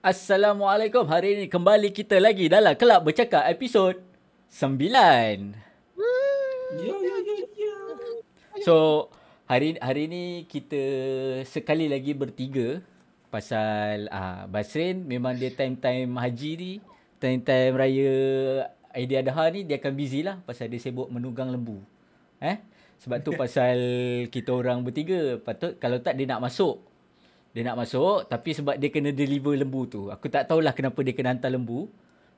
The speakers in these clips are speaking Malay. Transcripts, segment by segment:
Assalamualaikum. Hari ini kembali kita lagi dalam Kelab Bercakap episod 9. Yo. So, hari ni kita sekali lagi bertiga pasal Basrin memang dia time haji ni, time raya Aidiladha ni dia akan busy lah pasal dia sibuk menunggang lembu. Sebab tu pasal kita orang bertiga, patut kalau tak dia nak masuk. Dia nak masuk tapi sebab dia kena deliver lembu tu. Aku tak tahulah kenapa dia kena hantar lembu.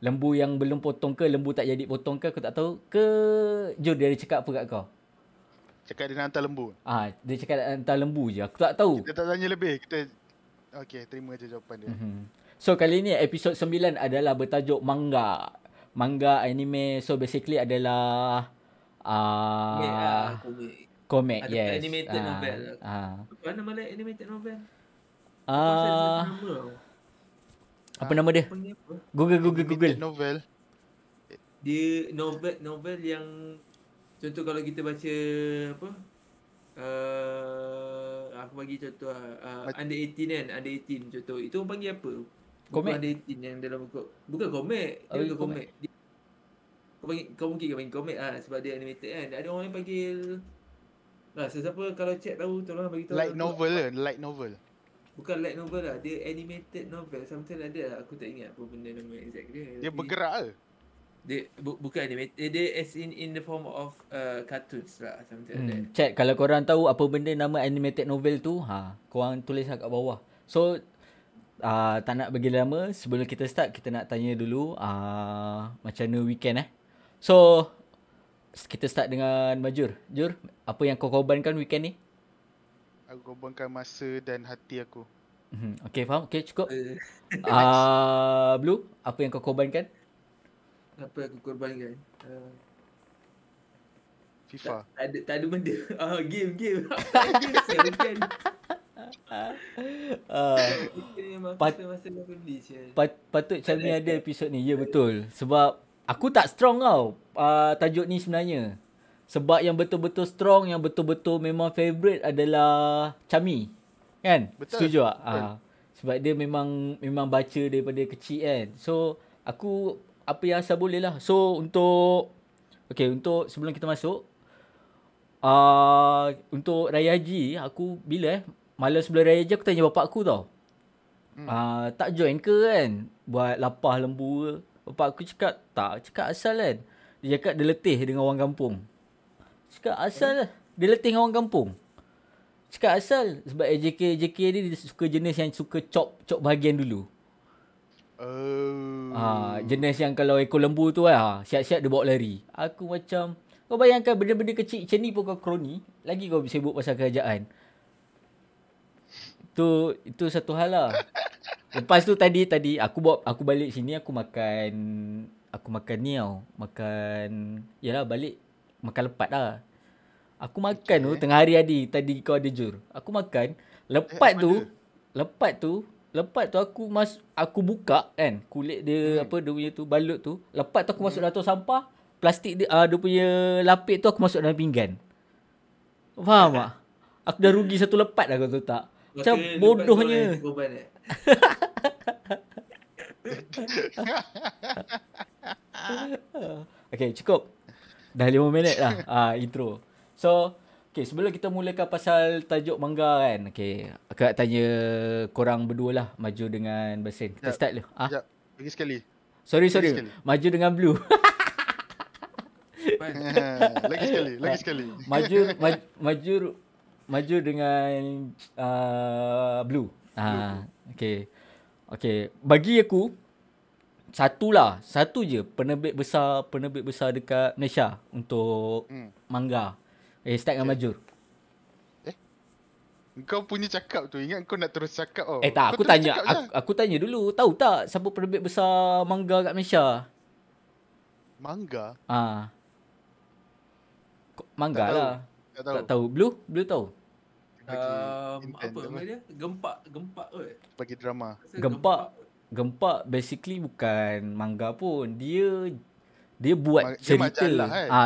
Lembu yang belum potong ke, lembu tak jadi potong ke, aku tak tahu. Jom dia ada cakap apa kat kau? Cakap dia nak hantar lembu. Dia cakap nak hantar lembu je. Aku tak tahu. Kita tak tanya lebih. Okay, terima je jawapan dia. So kali ni episod 9 adalah bertajuk manga. Manga anime. So basically adalah komik. Yes. Animated novel. Apa nama dia animated novel? Apa nama dia? Google. Novel. Dia novel yang contoh kalau kita baca apa? Aku bagi contoh under 18 kan, under 18 contoh. Itu orang panggil apa? Komik? Under 18 yang dalam bukan komik. Dia bukan komik. Kau mungkin panggil komik sebab dia animated kan. Ada orang yang panggil sesiapa kalau chat tahu tolong bagi tahu. Light novel. Bukan light novel lah, dia animated novel. Something ada lah. Aku tak ingat apa benda nama exact dia. Dia bergerak ke? Dia bukan animated. Dia as in the form of cartoons lah. Something like that. Chat, kalau korang tahu apa benda nama animated novel tu, korang tulis kat bawah. So, tak nak bagi lama, sebelum kita start, kita nak tanya dulu macam mana weekend So, kita start dengan Majur. Jur, apa yang kau korbankan weekend ni? Aku korbankan masa dan hati aku. Okay, faham? Okay, cukup. Blue, apa yang kau korbankan? Apa aku korbankan? FIFA. Tak ada benda. Game. Game masa patut Chalmi ada episod ni. Ya, betul. Sebab aku tak strong tau tajuk ni sebenarnya. Sebab yang betul-betul strong, yang betul-betul memang favourite adalah Chami. Kan? Betul. Setuju tak? Sebab dia memang baca daripada kecil kan. So, aku apa yang asal boleh lah. So, untuk sebelum kita masuk, untuk Raya Haji, aku bila malam sebelum Raya Haji aku tanya bapak aku tau. Tak join ke kan? Buat lapah lembu ke? Bapak aku cakap, tak. Cakap asal kan? Dia cakap dia letih dengan orang kampung. Cakap asal lah. Dia letih dengan orang kampung. Cakap asal. Sebab AJK ni dia suka jenis yang suka chop bahagian dulu. Jenis yang kalau ekor lembu tu siap-siap dia bawa lari. Aku macam, kau bayangkan benda-benda kecil macam ni pun kau kroni. Lagi kau sibuk pasal kerajaan. Itu satu hal lah. Lepas tu tadi aku balik sini aku makan ni tau. Balik makan lepat lah. Aku makan tu tengah hari tadi kau ada Jur. Aku makan lepat tu aku buka kan kulit dia dia punya tu balut tu. Lepat tu aku masuk dalam tong sampah. Plastik dia punya lapik tu aku masuk dalam pinggan. Faham tak? Aku dah rugi satu lepat dah, kau tahu tak? Macam bodohnya. Okay, cukup. Dah 5 minit dah intro. So, sebelum kita mulakan pasal tajuk manga kan. Aku nak tanya korang berdua lah, Maju dengan Basrin. Kita start dulu. Lagi sekali. Sorry. Maju dengan Blue. Lagi sekali. Maju dengan Blue. Okay. Bagi aku satu je penerbit besar dekat Malaysia untuk manga. Start dengan Majur. Kau punya cakap tu, ingat kau nak terus cakap tak, aku tanya dulu. Tahu tak siapa penerbit besar manga kat Malaysia? Manga? Manga tak lah. Tak tahu. Blue tahu? Apa nama dia? Gempak kot. Bagi drama. Gempak basically bukan manga pun. Dia buat cerita.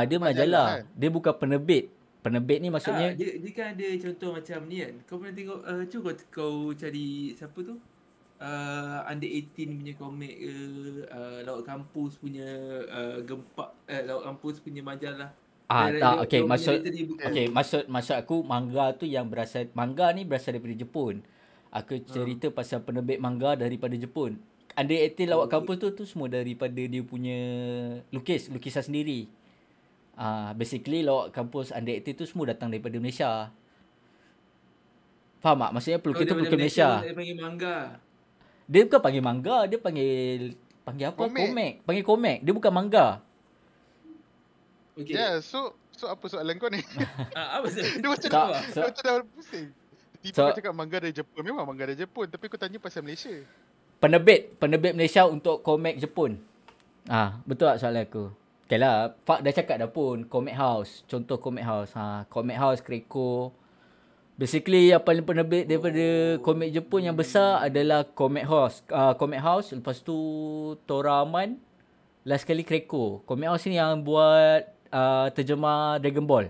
Dia majalah. Dia bukan penerbit. Penerbit ni maksudnya dia kan ada contoh macam ni kan. Kau pernah tengok cuba kau cari siapa tu? under 18 punya komik ke, Lawak Kampus punya gempak, Lawak Kampus punya majalah. Tak, okey, Dia punya maksud literary buku. okey, maksud aku manga tu yang manga ni berasal daripada Jepun. Aku cerita pasal penerbit manga daripada Jepun. Under 18 Lawak Kampus tu semua daripada dia punya lukisan sendiri. Basically Lawak Kampus Under 18 tu semua datang daripada Malaysia. Faham tak? Maksudnya pelukis tu pelukis Malaysia. Dia panggil manga. Dia bukan panggil manga, dia panggil apa? Komik. Panggil komik. Dia bukan manga. Okay. Ya, so apa soalan kau ni? Apa Dia macam Tak, dah pusing. Tiba kau cakap manga dari Jepun. Memang manga dari Jepun, tapi kau tanya pasal Malaysia. Penerbit Malaysia untuk komik Jepun. Betul tak soalan aku? Okay lah, Fak dah cakap dah pun, Comic House. Contoh Comic House. Comic House, Kreiko. Basically, yang paling penerbit daripada komik Jepun yang besar adalah Comic House. Comic House, lepas tu Toraman. Last sekali Kreiko. Comic House ni yang buat terjemah Dragon Ball.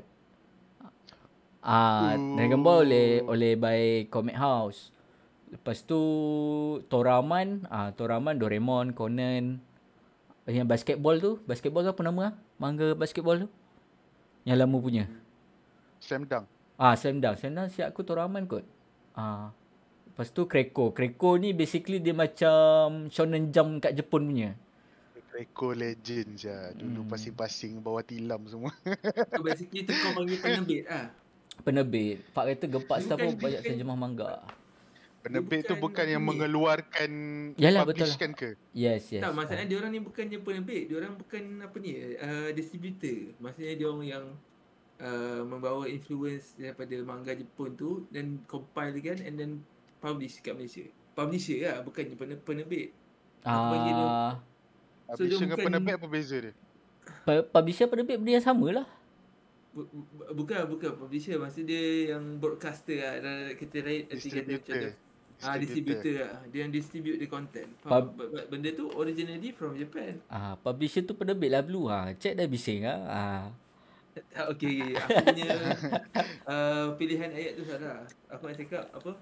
Dragon Ball oleh by Comic House. Lepas tu Toraman, Doraemon, Conan. Yang basketball tu apa nama? Manga basketball tu? Yang lama punya. Slam Dunk. Slam Dunk siap aku Toraman kot. Lepas tu Kreiko. Kreiko ni basically dia macam Shonen Jump kat Jepun punya. Kreiko legend je. Dulu pasing-pasing bawah tilam semua. So basically tu kau panggil penerbit Penerbit. Pak kata gempak staff pun banyak terjemah manga. Penerbit tu bukan yang mengeluarkan, Yalah, publish betul kan ke? Yes. Tak, maksudnya diorang ni bukannya penerbit, diorang bukan apa ni, distributor. Maksudnya diorang yang membawa influence daripada manga Jepun tu dan compile kan and then publish kat Malaysia. Publisher lah, bukannya penerbit. Aku panggil dia. So, Publisher dia dengan bukan- penerbit apa beza dia? Publisher penerbit benda yang sama lah. Bukan publisher, maksud dia yang broadcaster lah. Kita raid Distributor. distributor lah. Dia yang distribute the content. Benda tu originally from Japan. Publisher tu penerbit lah Blue. Cek dah bising Okay. Aku punya pilihan ayat tu salah. Aku nak cakap apa?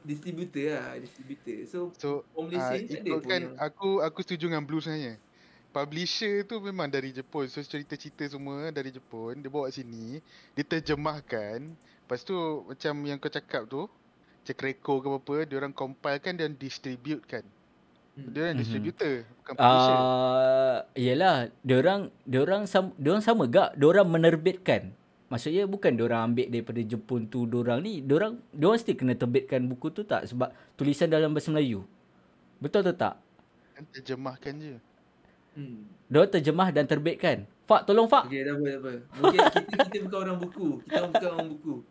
Distributor lah. Distributor. So orang Malaysia ni tak ada pun kan yang... aku setuju dengan Blue sebenarnya. Publisher tu memang dari Jepun. So cerita-cerita semua dari Jepun. Dia bawa sini, diterjemahkan. Lepas tu macam yang kau cakap tu, macam Kreiko ke apa-apa, diorang compile kan dan distribute kan. Diorang distributor, bukan publisher. Yelah, diorang sama gak. Diorang menerbitkan. Maksudnya bukan diorang ambil daripada Jepun tu diorang ni. Diorang mesti kena terbitkan buku tu tak? Sebab tulisan dalam bahasa Melayu. Betul tu tak? Kan terjemahkan je. Diorang terjemah dan terbitkan. Fak, tolong Fak. Okay, tak apa. Mungkin kita bukan orang buku. Kita bukan orang buku.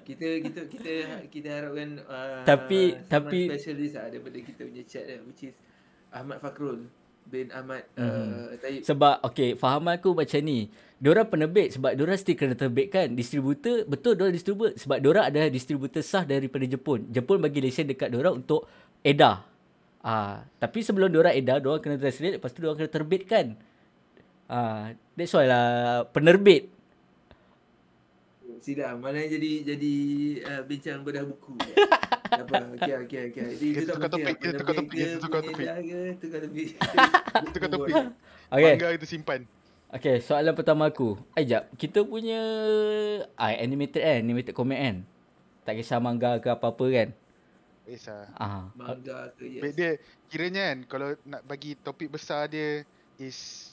Kita harapkan Tapi specialist lah daripada kita punya chat lah, which is Ahmad Fakrul bin Ahmad Taib. Sebab fahaman aku macam ni. Diorang penerbit sebab diorang mesti kena terbitkan. Distributor, betul diorang distribute sebab diorang adalah distributor sah daripada Jepun. Jepun bagi lesen dekat diorang untuk edar. Tapi sebelum diorang edar, diorang kena translate, lepas tu diorang kena terbitkan. That's why lah penerbit. Sila, mana jadi bincang bedah buku. Apa? Okey. Kita tukar topik. Tukar topik. Okay. Manga kita simpan. Okay, soalan pertama aku. Jap, kita punya animated comic kan? Tak kisah manga ke apa-apa kan? Kisah. Manga ke, yes. Dia kiranya kan, kalau nak bagi topik besar dia is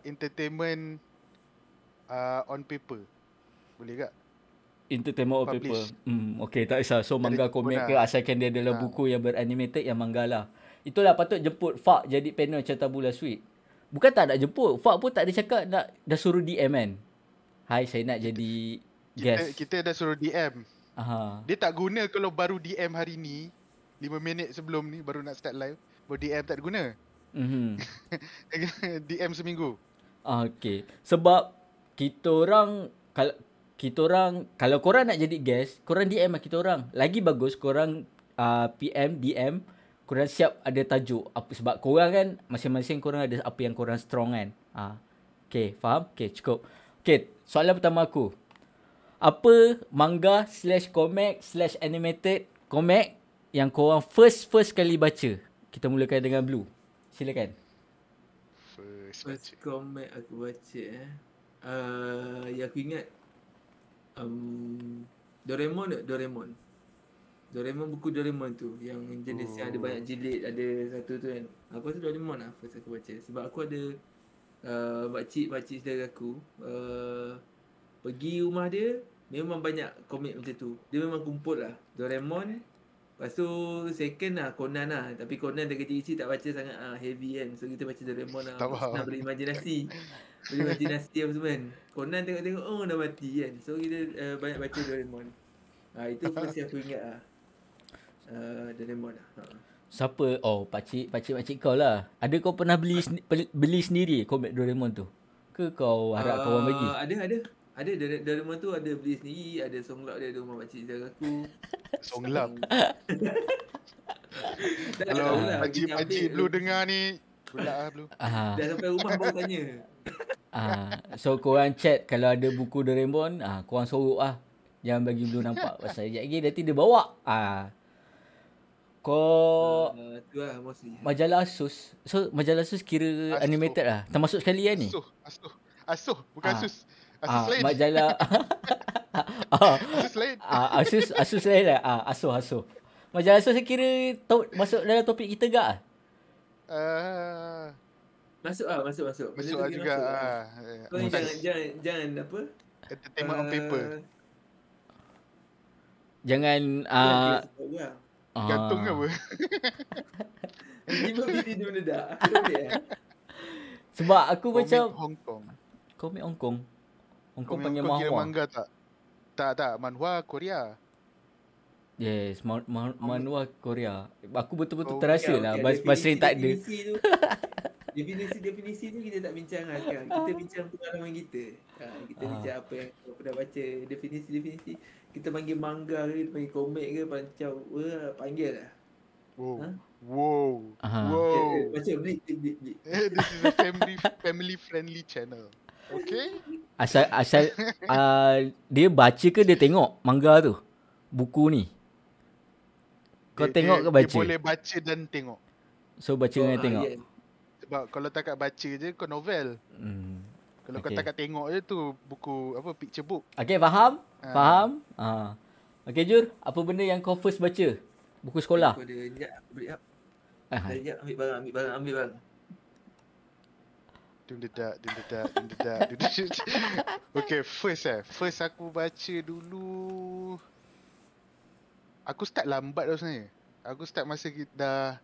entertainment on paper. Boleh tak? Entertainment on paper. Okay, tak kisah. So manga komik ke, asalkan dia adalah buku yang beranimated, yang manga lah. Itulah patut jemput Fak jadi panel Carta Bulan Sweet. Bukan tak nak jemput. Fak pun tak ada cakap dah suruh DM kan. Hai, saya nak jadi guest. Kita dah suruh DM. Aha. Dia tak guna kalau baru DM hari ni, 5 minit sebelum ni baru nak start live, baru DM tak guna. DM seminggu. Okay. Sebab kita orang kalau korang nak jadi guest, korang DM lah kita orang. Lagi bagus korang PM, DM, korang siap ada tajuk. Sebab korang kan, masing-masing korang ada apa yang korang strong kan. Okay, faham? Okay, cukup. Okay, soalan pertama aku. Apa manga /comic/animated comic yang korang first kali baca. Kita mulakan dengan Blue. Silakan. First First baca. comic aku baca yang aku ingat Doraemon tak? Doraemon, buku Doraemon tu yang jenis yang ada banyak jilid, ada satu tu kan. Aku rasa Doraemon lah first aku baca. Sebab aku ada makcik saudara aku pergi rumah dia, memang banyak komik macam tu. Dia memang kumpul lah Doraemon. Lepas tu second lah Conan lah. Tapi Conan dari kecil-kecil tak baca sangat heavy kan. So kita baca Doraemon lah Tak untuk faham. senang berimajinasi. Berimajinasi apa semua kan. Conan tengok-tengok dah mati kan. So kita banyak baca Doraemon. Itu first yang aku ingat lah. Doraemon lah. Siapa? Oh, pakcik kau lah. Ada kau pernah beli sendiri komik Doraemon tu? Ke kau harap kawan bagi? Ada Doraemon tu ada beli sendiri, ada songlap dia ada rumah makcik saudara aku. Songlap. Dah Kalau lah, pakcik Blue dengar ni, pula lah Blue. dah sampai rumah baru tanya. So korang chat kalau ada buku Doraemon, korang sorok lah. Jangan bagi Blue nampak. Pasal sekejap lagi nanti dia bawa. Kau Tu lah mostly. majalah Asus. So majalah Asus kira Asuh. animated lah. Termasuk sekali kan ni? Asuh, bukan Asus. Asus lain. Majalah Asus lain. Asus lain lah. Asuh. Majalah Asus saya kira masuk dalam topik kita gak ah? Masuk. Masuk lah juga. Kau ni jangan apa? Entertainment on paper. Jangan Gantung ke apa? Ini bini dia mendadak. Aku ambil sebab aku Komik macam Hong Kong. komik Hong Kong. Hong Kong Komik panggil Hong Kong kira manhwa. manga tak? Tak. Manhwa Korea. Yes, manhwa Korea. Aku betul-betul Oh, terasa lah. Bahasa yang tak ada. Definisi tu kita tak bincang lah sekarang. Kita bincang pengalaman kita. Kita bincang apa yang kita pernah baca. Definisi. Kita panggil manga ke, kita panggil komik ke, macam panggil lah. Wow. Baca bleed. This is a family friendly channel. Okay? Asal dia baca ke dia tengok manga tu? Buku ni. Kau tengok ke baca? Dia boleh baca dan tengok. So baca dengan tengok. Yes. Sebab kalau takat baca je kau novel. Kalau kau takat tengok je tu buku apa picture book. Okay, faham? Faham? Okay, Jur, apa benda yang kau first baca? Buku sekolah? Aku ada sekejap, break up. Sekejap, ambil barang. Dum dedak. Okay, first aku baca dulu. Aku start lambat tau sebenarnya. Aku start masa dah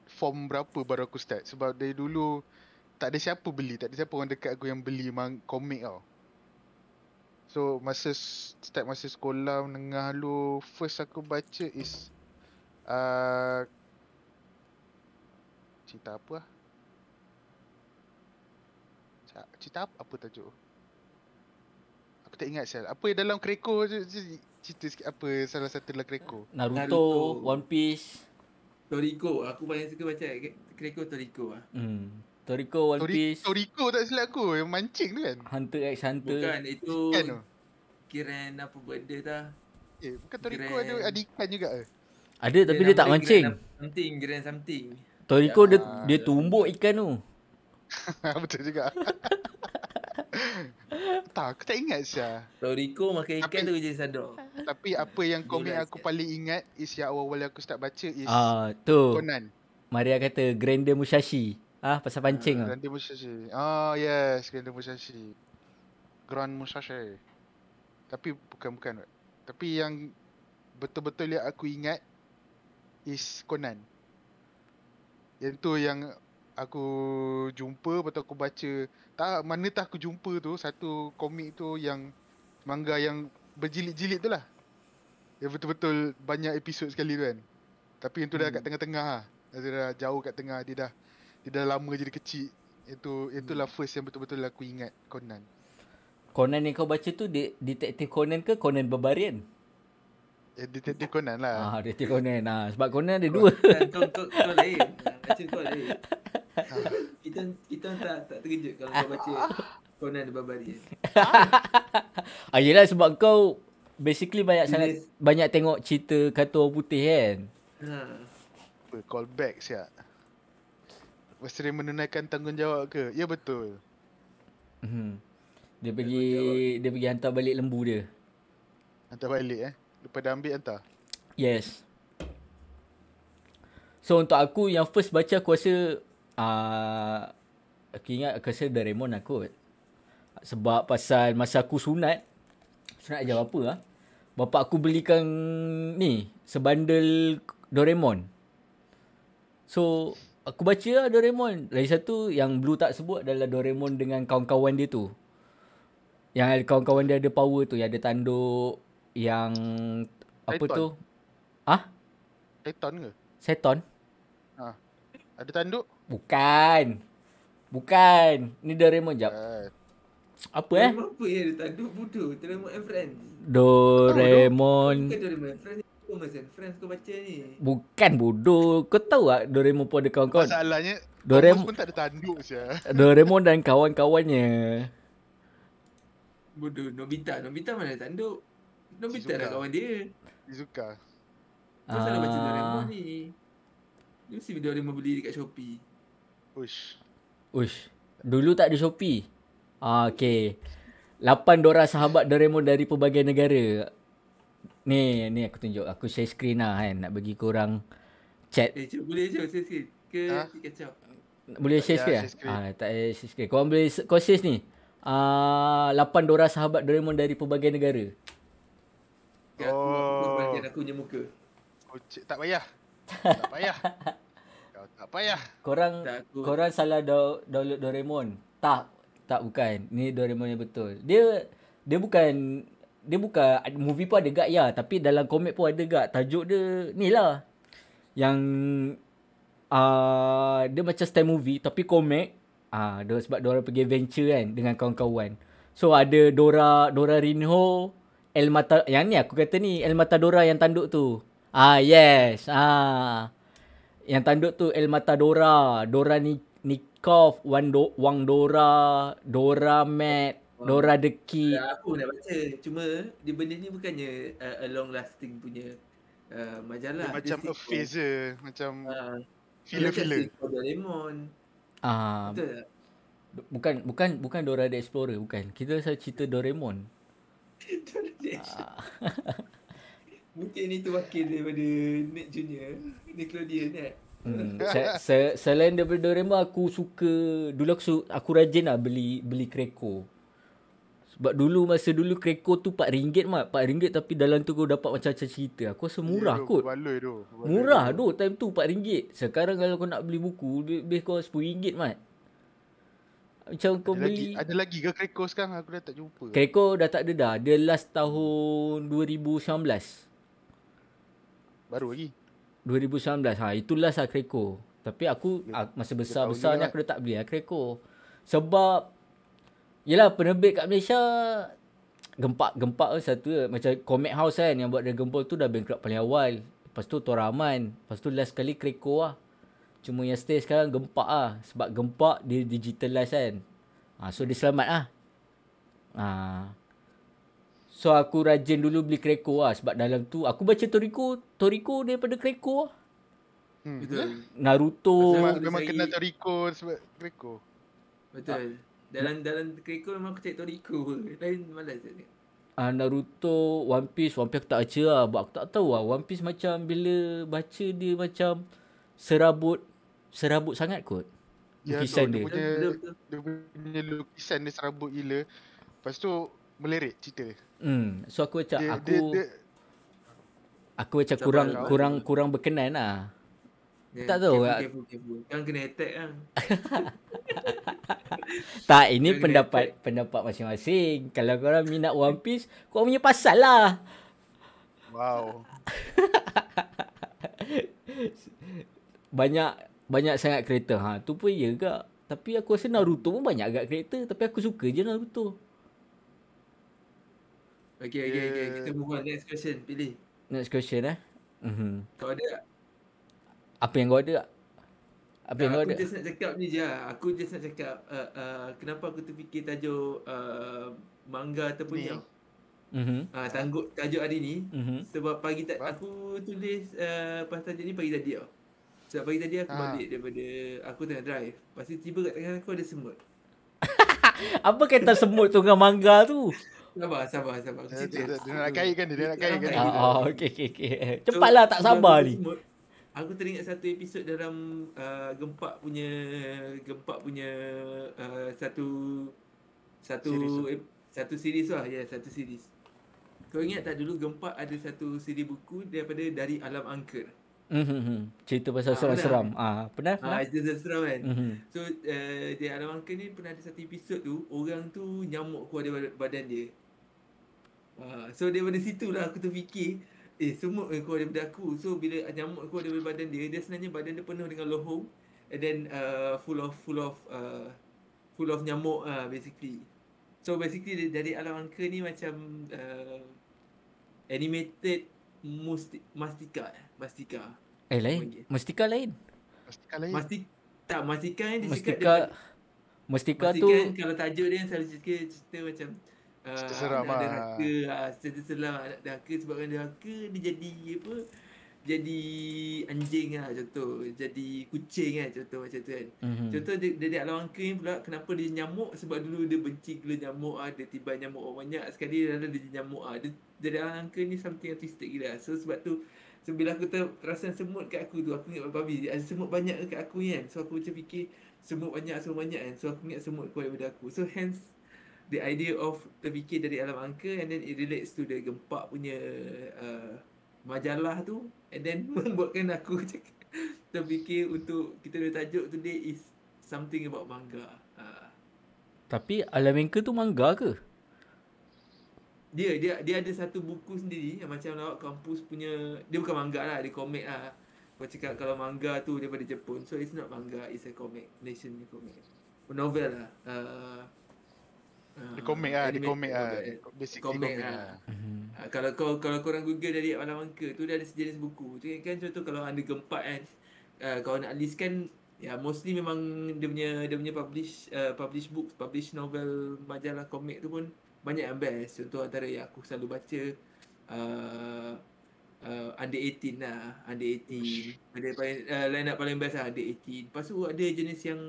form berapa baru aku start. Sebab dari dulu tak ada siapa beli, tak ada siapa orang dekat aku yang beli komik tau. So start masa sekolah menengah dulu, first aku baca is cerita apa lah? Cerita apa tajuk? Aku tak ingat sel. Apa yang dalam Kreko je, cerita sikit apa salah satu dalam Kreko. Naruto, One Piece. Toriko, aku paling suka baca Kreko Toriko lah. Toriko, One Piece. Toriko tak silap aku, yang mancing tu kan? Hunter x Hunter. Bukan, itu Ikan tu. Kiran apa benda dah. Bukan Toriko ada ikan juga ke? Ada tapi dia tak mancing. Kiran something. Toriko dia tumbuk ikan tu. Betul juga. Tak, aku tak ingat Syah. Toriko makan ikan tu je sadar. Tapi apa yang komik aku paling ingat is yang awal-awal aku start baca is tu. Conan. Maria kata Grander Musashi. Pasal pancing tu. Grander Musashi. Yes, Grander Musashi. Grand Musashi. Tapi bukan. Tapi yang betul-betul yang aku ingat is Conan. Yang tu yang aku jumpa, lepas tu aku baca. Mana aku jumpa tu, satu komik tu yang manga yang berjilid-jilid tu lah. Yang betul-betul banyak episod sekali tu kan. Tapi yang tu dah kat tengah-tengah lah. Dia dah jauh kat tengah, dia dah lama jadi kecil. Itulah first yang betul-betul aku ingat Conan. Conan yang kau baca tu Detektif Conan ke Conan Barbarian? Detektif Conan lah. Detektif Conan. Sebab Conan ada dua. Kau lain. Macam kau lain. Kita tak terkejut kalau kau baca Conan the Barbarian. Yelah sebab kau basically banyak tengok cerita kartun orang putih kan. Apa, callback siap. Sering menunaikan tanggungjawab ke? Ya betul. Dia pergi hantar balik lembu dia. Hantar balik Lepas dah ambil hantar. Yes. So untuk aku yang first baca aku rasa aku ingat aku rasa Doraemon lah kot. Sebab pasal masa aku sunat ajar apa bapak aku belikan ni sebandel Doraemon. So aku baca lah Doraemon. Lagi satu yang Blue tak sebut adalah Doraemon dengan kawan-kawan dia tu. Yang kawan-kawan dia ada power tu, yang ada tanduk, yang apa Python. tu? Python ke? Seton? Ada tanduk? Bukan. Ni Doraemon jap. Apa Doraemon apa ya? Dia tanduk bodoh. Doraemon and Friends. Doraemon. Bukan Doraemon and Friends. Thomas and Friends kau baca ni. Bukan bodoh. Kau tahu tak Doraemon pun ada kawan-kawan? Masalahnya Doraemon Thomas pun tak ada tanduk sia. Doraemon dan kawan-kawannya. Bodoh. Nobita mana ada tanduk? Nobita Shizuka. lah kawan dia. Shizuka. Kau salah baca Doraemon ni. Dia mesti Doraemon beli dekat Shopee. Uish. Dulu tak ada Shopee. Okay. 8 Dora sahabat Doraemon dari pelbagai negara. Ni aku tunjuk. Aku share screen lah kan. Nak bagi korang chat. Boleh je share screen ke kacau? Boleh share screen lah? Tak ada share screen. Korang boleh share ni. 8 Dora sahabat Doraemon dari pelbagai negara. Aku punya muka. Tak payah. Kau tak payah. Korang salah download Doraemon. Tak bukan. Ni Doraemon yang betul. Dia bukan movie pun ada gak ya, tapi dalam komik pun ada gak. Tajuk dia ni lah. Yang dia macam style movie tapi komik. Sebab Dora pergi adventure kan dengan kawan-kawan. So ada Dora Rinho, El Mata, yang ni aku kata ni El Matadora yang tanduk tu. Yes. Yang tanduk tu El Matadora, Dora Nikov, Wang Dora, Dora Matt, Dora the Kid. Aku nak baca. Cuma dia benda ni bukannya a long lasting punya majalah. Dia macam a phase je. Macam filler. Doraemon. Betul tak? Bukan Dora the Explorer, bukan. Kita saya cerita Doraemon. Mungkin itu wakil daripada Nick Junior, Nickelodeon Selain daripada Doraemon, aku suka dulu aku rajin lah beli Kreko. Sebab masa dulu Kreko tu RM4 mat. RM4 tapi dalam tu kau dapat macam-macam cerita. Aku rasa murah kot. Murah tu time tu RM4. Sekarang kalau kau nak beli buku lebih kau RM10 mat. Macam kau beli. Ada lagi ke Kreko sekarang? Aku dah tak jumpa. Kreko dah tak ada dah. Dia last tahun 2019. Baru lagi. 2019. Itu last lah Kreko. Tapi aku masa besar-besar ni aku dah tak beli lah Kreko. Sebab yelah penerbit kat Malaysia gempak satu je. Macam Comic House kan yang buat Dragon Ball tu dah bankrupt paling awal. Lepas tu Toraman. Lepas tu last kali Kreko lah. Cuma yang stay sekarang gempak lah. Sebab gempak dia digitalize kan. So dia selamat lah. So aku rajin dulu beli Kreko lah. Sebab dalam tu aku baca Toriko daripada Kreko lah. Betul. Naruto. Memang kenal Toriko sebab Kreko. Betul. Dalam Kreko memang aku cari Toriko. Lain malas je. Naruto, One Piece aku tak baca lah. Sebab aku tak tahu lah. One Piece macam bila baca dia macam serabut sangat kot. Lukisan dia. Dia punya lukisan dia serabut gila. Lepas tu melirik cerita. So aku macam aku macam kurang berkenan lah. Tak tahu lah. Careful. Kan kena attack kan. Tak, ini pendapat masing-masing. Kalau korang minat One Piece, korang punya pasal lah. Wow. Banyak sangat kereta. Tu pun ya gak. Tapi aku rasa Naruto pun banyak agak kereta. Tapi aku suka je Naruto. Okay. Kita move on. Next question. Pilih. Next question Kau ada tak? Apa yang kau ada tak? Aku just nak cakap ni je. Aku just nak cakap kenapa aku terfikir tajuk manga ataupun ni. Tajuk hari ni. Sebab pagi Apa? aku tulis pasal tajuk ni pagi tadi tau. Sebab pagi tadi aku balik daripada aku tengah drive. Lepas tu tiba kat tangan aku ada semut. Apa kaitan semut tu dengan manga tu? Sabar. Aku cerita. Dia nak kaitkan dia nak kaitkan dia. Okay. Cepatlah, tak sabar ni. Semut, aku teringat satu episod dalam Gempak punya satu series lah. Ya, satu series. Kau ingat tak dulu Gempak ada satu siri buku daripada Dari Alam Angker. Cerita pasal seram-seram. Pernah? Cerita seram kan. So Dari Alam Angker ni pernah ada satu episod tu, orang tu nyamuk keluar dari badan dia. So daripada situ lah aku terfikir, semut keluar daripada aku. So bila nyamuk keluar daripada badan dia, sebenarnya badan dia penuh dengan lohong, and then full of nyamuk basically. So basically Dari Alam Angker ni macam animated Mastika. Lain. Mustika lain. Mastika ni dia cakap Mustika tu kalau tajuk dia selalu cerita macam cerita seram ada neraka, cerita seram anak neraka, sebabkan neraka dia jadi anjing lah contoh, jadi kucing kan contoh macam tu kan. Contoh dia Alam Angker ni pula kenapa dia nyamuk, sebab dulu dia benci gila nyamuk, dia tiba nyamuk banyak sekali, lalu dia nyamuk Dari Alam Angker ni something yang twisted gila. So sebab tu bila aku terasa semut kat aku tu, aku ingat babi ada semut banyak kat aku kan. So aku macam fikir semut banyak kan. So aku ingat semut keluar daripada aku. So hence the idea of terfikir Dari Alam Angker, and then it relates to the Gempak punya majalah tu, and then membuatkan aku terfikir untuk kita ada tajuk today is something about manga. Tapi Alam Angker tu manga ke? Dia ada satu buku sendiri yang macam lawak kampus punya. Dia bukan manga lah, dia komik lah. Kau cakap kalau manga tu daripada Jepun, so it's not manga, it's a comic, nation comic, novel lah. Dia komik lah. Basically komik lah. Kalau korang Google Dari Alam Angker tu, dia ada sejenis buku tu kan. Contoh kalau anda Gempak kan, kalau nak list kan, ya mostly memang dia punya publish book, publish novel, majalah komik tu pun banyak yang best. Contoh antara yang aku selalu baca Under 18 lah, Under 18. Ada line up paling best lah Under 18. Lepas tu ada jenis yang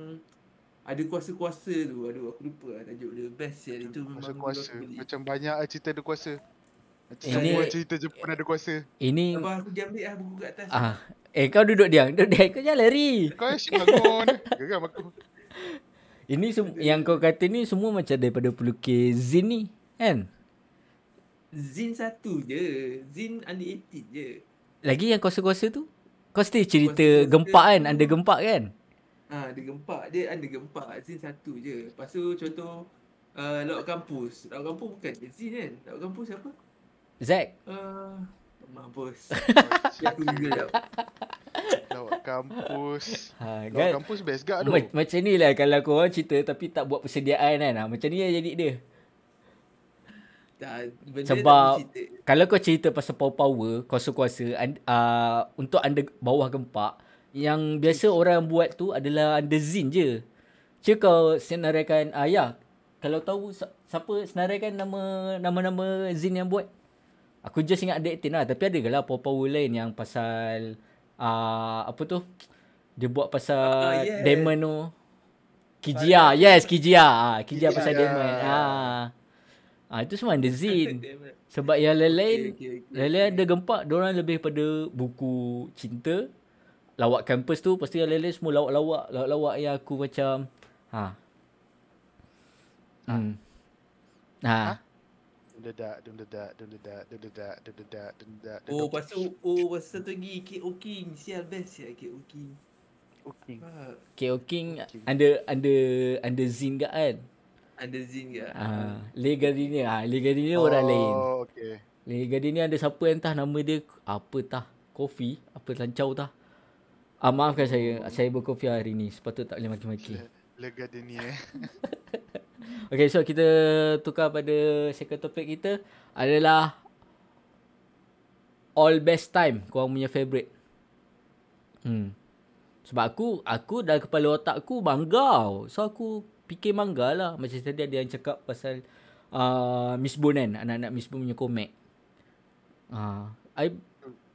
ada kuasa-kuasa tu. Aduh aku lupa lah tajuk dia. Best ya. Itu memang kuasa. Macam banyak cerita ada kuasa. Macam Ini- semua cerita Jepun ada kuasa. Ini Abang aku ambil lah buku kat atas. kau duduk diam. Kau jangan lari. Kau asyik bangun. Geram aku. Ini yang kau kata ni semua macam daripada pelukis Zin ni, kan? Zin satu je. Zin Under 18 je. Lagi yang kuasa-kuasa tu? Kau still cerita Kuasa-kuasa Gempak kan? tu- Ada Gempak kan? Ada Gempak. Dia ada Gempak. Zin satu je. Lepas tu contoh Lawak Kampus. Lawak Kampus bukan Zin kan? Lawak Kampus siapa? Zack. Mampus. Aku Google jap. Lawak kampus. Lawak Kan? kampus best gak tu. Macam ni lah kalau korang cerita tapi tak buat persediaan kan. Macam ni lah jadi dia. Benda Sebab tak cerita. kalau kau cerita pasal power-power, kuasa-kuasa untuk anda bawah Gempak, yang biasa orang buat tu adalah under Zin je. Cik kau senaraikan, kalau tahu siapa senaraikan nama-nama Zin yang buat? Aku just ingat Under 18 lah. Tapi ada ke lah power-power lain yang pasal apa tu? Dia buat pasal yes. Demon tu. Kijia. Yes, Kijia. Kijia pasal Kijia. Demon. Itu semua under Zin. Sebab yang lain-lain lain-lain ada Gempak, diorang lebih pada buku cinta, lawak kampus tu, pasti yang lain-lain semua lawak-lawak yang aku macam Pasal satu lagi K.O. King. Sial best ya K.O. King. K.O. King under Zin ke kan? Under Zin ke? Lee Gardenia. Lee Gardenia orang lain. Okay. Lee Gardenia ada siapa entah nama dia apa tah? Kopi? Apa lancau tah? Maafkan saya berkopi hari ni. Sepatutnya tak boleh maki-maki. Lega dunia. Okay, so kita tukar pada second topik kita adalah all best time. Korang punya favourite. Sebab aku dalam kepala otak aku manga. So aku fikir manga lah. Macam tadi ada yang cakap pasal Miss Bone kan, anak-anak Miss Bone punya komik.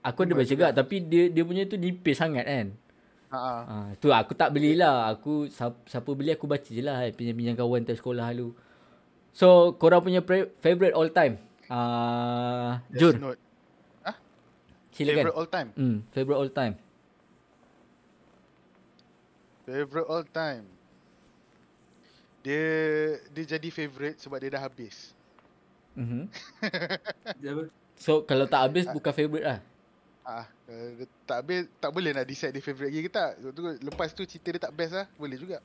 Aku ada baca juga tapi dia punya tu nipis sangat kan. Tu aku tak belilah. Aku siapa beli aku baca je lah, pinjam-pinjam kawan time sekolah dulu. So korang punya favorite all time. Jur, Death Note. silakan. Favorite all time. Favorite all time. Favorite all time. Dia jadi favorite sebab dia dah habis. Dia apa? So kalau tak habis bukan favorite lah. Tak habis, tak boleh nak decide dia favorite lagi ke tak. Lepas tu cerita dia tak best lah, boleh juga.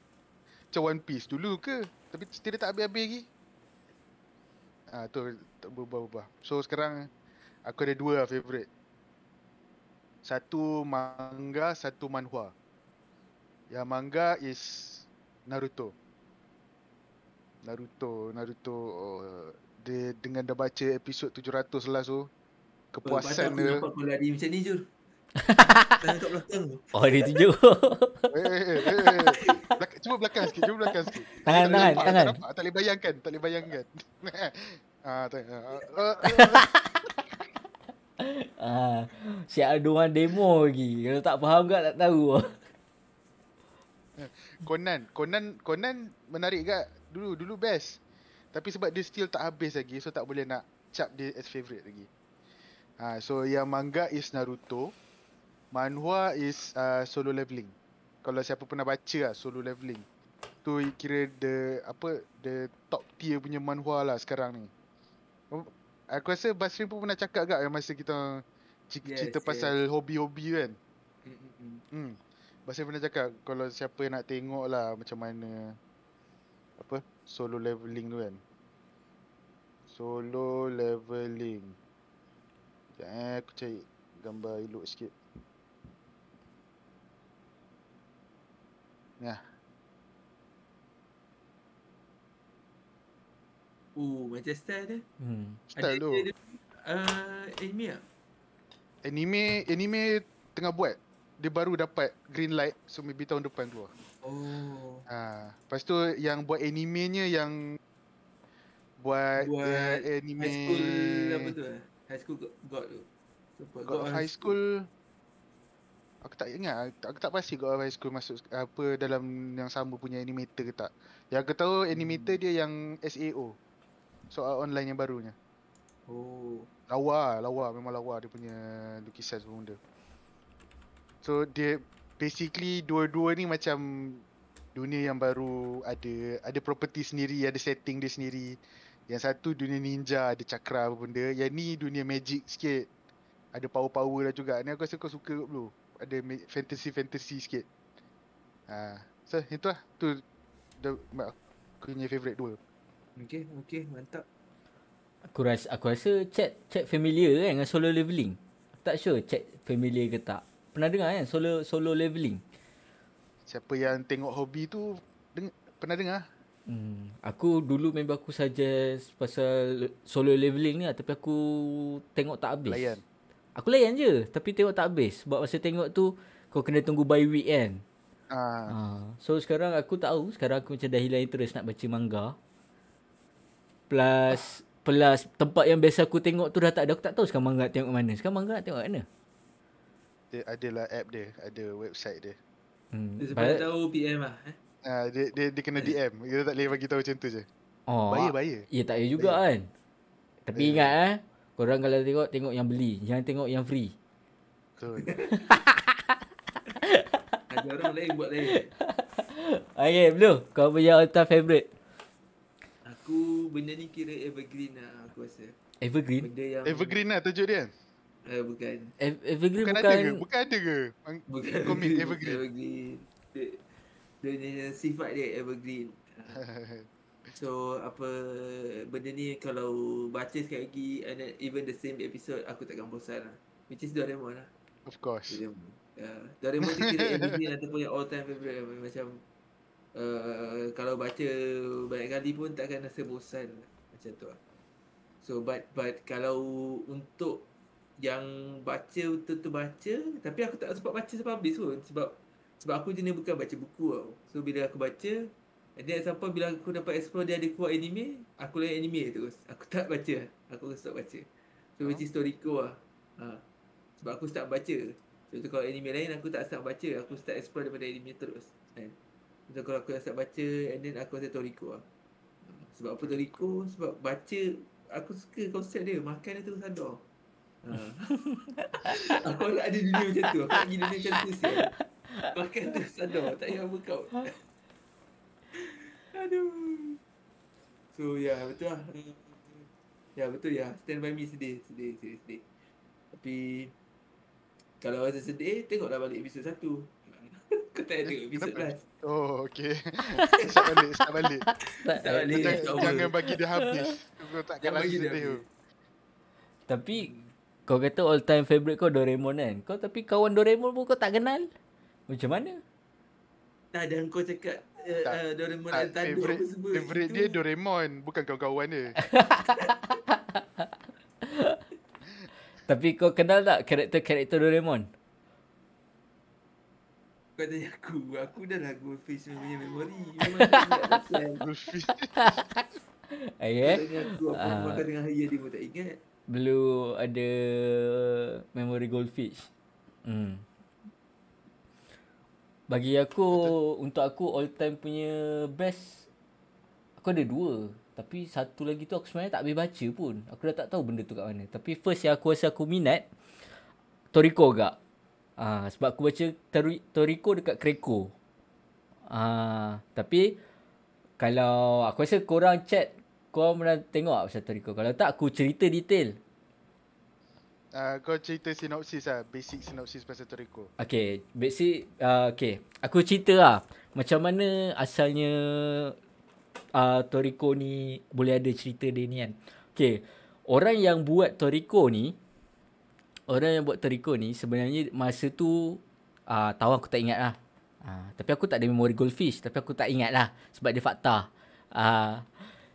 Macam One Piece dulu ke, tapi cerita dia tak habis-habis lagi. Tu tak berubah-ubah. So sekarang aku ada 2 lah favorite. Satu manga, satu manhwa. Yang manga is Naruto. Dia dengan dah baca episod 700 lah, so kepuasan aku dia. nampak kau lari macam ni, Jur. Tangan kat belakang tu. Oh, dia tunjuk. Cuba belakang sikit. Tangan. Tak boleh bayangkan. Siap ada orang demo lagi. Kalau tak faham kat tak tahu. Conan menarik kat. Dulu best. Tapi sebab dia still tak habis lagi, so tak boleh nak cap dia as favorite lagi. So yang manga is Naruto. Manhwa is Solo Leveling. Kalau siapa pernah baca lah Solo Leveling, tu kira the top tier punya manhwa lah sekarang ni. Aku rasa Basrin pun pernah cakap kat masa kita cerita pasal hobi-hobi kan. Basrin pernah cakap kalau siapa nak tengok lah macam mana Solo Leveling tu kan. Solo Leveling. Sekejap aku cari gambar elok sikit. Nah. Macam style dia. Style tu. Anime tak? Anime tengah buat. Dia baru dapat green light, so maybe tahun depan keluar. Lepas tu yang buat animenya yang buat anime High School apa tu? High School God tu. God of High School. Aku tak ingat. Aku tak pasti God of High School masuk dalam yang sama punya animator ke tak. Yang aku tahu animator dia yang SAO. Soal online yang barunya. Lawa memang lawa dia punya lukisan semua benda. So dia basically dua-dua ni macam dunia yang baru, ada property sendiri, ada setting dia sendiri. Yang satu dunia ninja, ada cakra apa benda. Yang ni dunia magic sikit. Ada power-power lah juga. Ni aku rasa kau suka kot dulu. Ada fantasy sikit. So itu lah. Tu aku punya favourite 2. Okay, mantap. Aku rasa chat familiar kan dengan Solo Leveling. Aku tak sure chat familiar ke tak. Pernah dengar kan Solo Leveling? Siapa yang tengok hobi tu pernah dengar? Aku dulu member aku suggest pasal Solo Leveling ni lah, tapi aku tengok tak habis. Layan. Aku layan je tapi tengok tak habis. Sebab masa tengok tu kau kena tunggu by week kan. So sekarang aku tahu, sekarang aku macam dah hilang interest nak baca manga. Plus tempat yang biasa aku tengok tu dah tak ada. Aku tak tahu sekarang manga tengok mana. Sekarang manga tengok mana? Dia adalah app dia, ada website dia. Sebab tahu PM lah. Dia kena DM. Kita tak boleh bagi tahu macam tu je. Bayar. Ya tak payah juga kan. Tapi ingat korang kalau tengok yang beli, jangan tengok yang free. Betul. Ada orang lain buat lain. Okay, Blue, kau punya all time favourite? Aku benda ni kira evergreen lah aku rasa. Evergreen? Benda yang Evergreen lah tajuk dia kan? Bukan. Evergreen bukan ada ke? Bukan komik evergreen. Dia punya sifat dia evergreen. So benda ni kalau baca sekali lagi and then even the same episode aku takkan bosan lah. Which is Doraemon lah. Of course. Doraemon tu kira evergreen ataupun yang all time favourite. Macam kalau baca banyak kali pun takkan rasa bosan lah. Macam tu lah. So but kalau untuk yang baca betul-betul baca, tapi aku tak sempat baca sampai habis pun sebab aku jenis bukan baca buku tau. So bila aku baca Dia at some point bila aku dapat explore dia ada keluar anime, aku layan anime terus. Aku tak baca. Aku stop baca. So which is Toriko lah. Sebab aku start baca. Contoh kalau anime lain aku tak start baca, aku start explore daripada anime terus. Kan? Contoh kalau aku dah start baca and then aku rasa Toriko lah. Sebab apa Toriko? Sebab baca, aku suka konsep dia, makan dia terus sadar. Aku nak ada dunia macam tu. Aku nak pergi dunia macam tu sial. Makan terus sadar, tak payah workout. Aduh. So ya, betul lah. Ya betul ya. Stand by me sedih. Tapi kalau rasa sedih, tengoklah balik episod 1. Kau tak ada tengok episod last. Oh, okay. Start balik. Jangan bagi dia habis. Kau takkan Jangan bagi rasa dia sedih. habis. Tapi kau kata all time favourite kau Doraemon kan? Kau tapi kawan Doraemon pun kau tak kenal. Macam mana? Tak ada kau cakap Doraemon Tak, dan Tanduk apa semua. favorite dia Doraemon, bukan kawan-kawan dia. Tapi kau kenal tak karakter Doraemon? Kau tanya aku dah lah Goldfish punya memori. Memang tak ingat pasal. Goldfish. Kau Okay. tanya aku apa makan tengah hari dia pun tak ingat. Belum ada memory Goldfish. Bagi aku, untuk aku all time punya best, aku ada 2. Tapi satu lagi tu aku sebenarnya tak habis baca pun. Aku dah tak tahu benda tu kat mana. Tapi first yang aku rasa aku minat, Toriko agak. Sebab aku baca Toriko dekat Kreko. Tapi kalau aku rasa korang chat, korang pernah tengok tak pasal Toriko? Kalau tak, aku cerita detail. Kau cerita sinopsis lah, basic sinopsis pasal Toriko. Okay, basic, okay. Aku cerita lah macam mana asalnya Toriko ni boleh ada cerita dia ni kan. Okay, orang yang buat Toriko ni sebenarnya masa tu, tahu aku tak ingat lah. Tapi aku tak ada memori Goldfish, tapi aku tak ingat lah sebab dia fakta.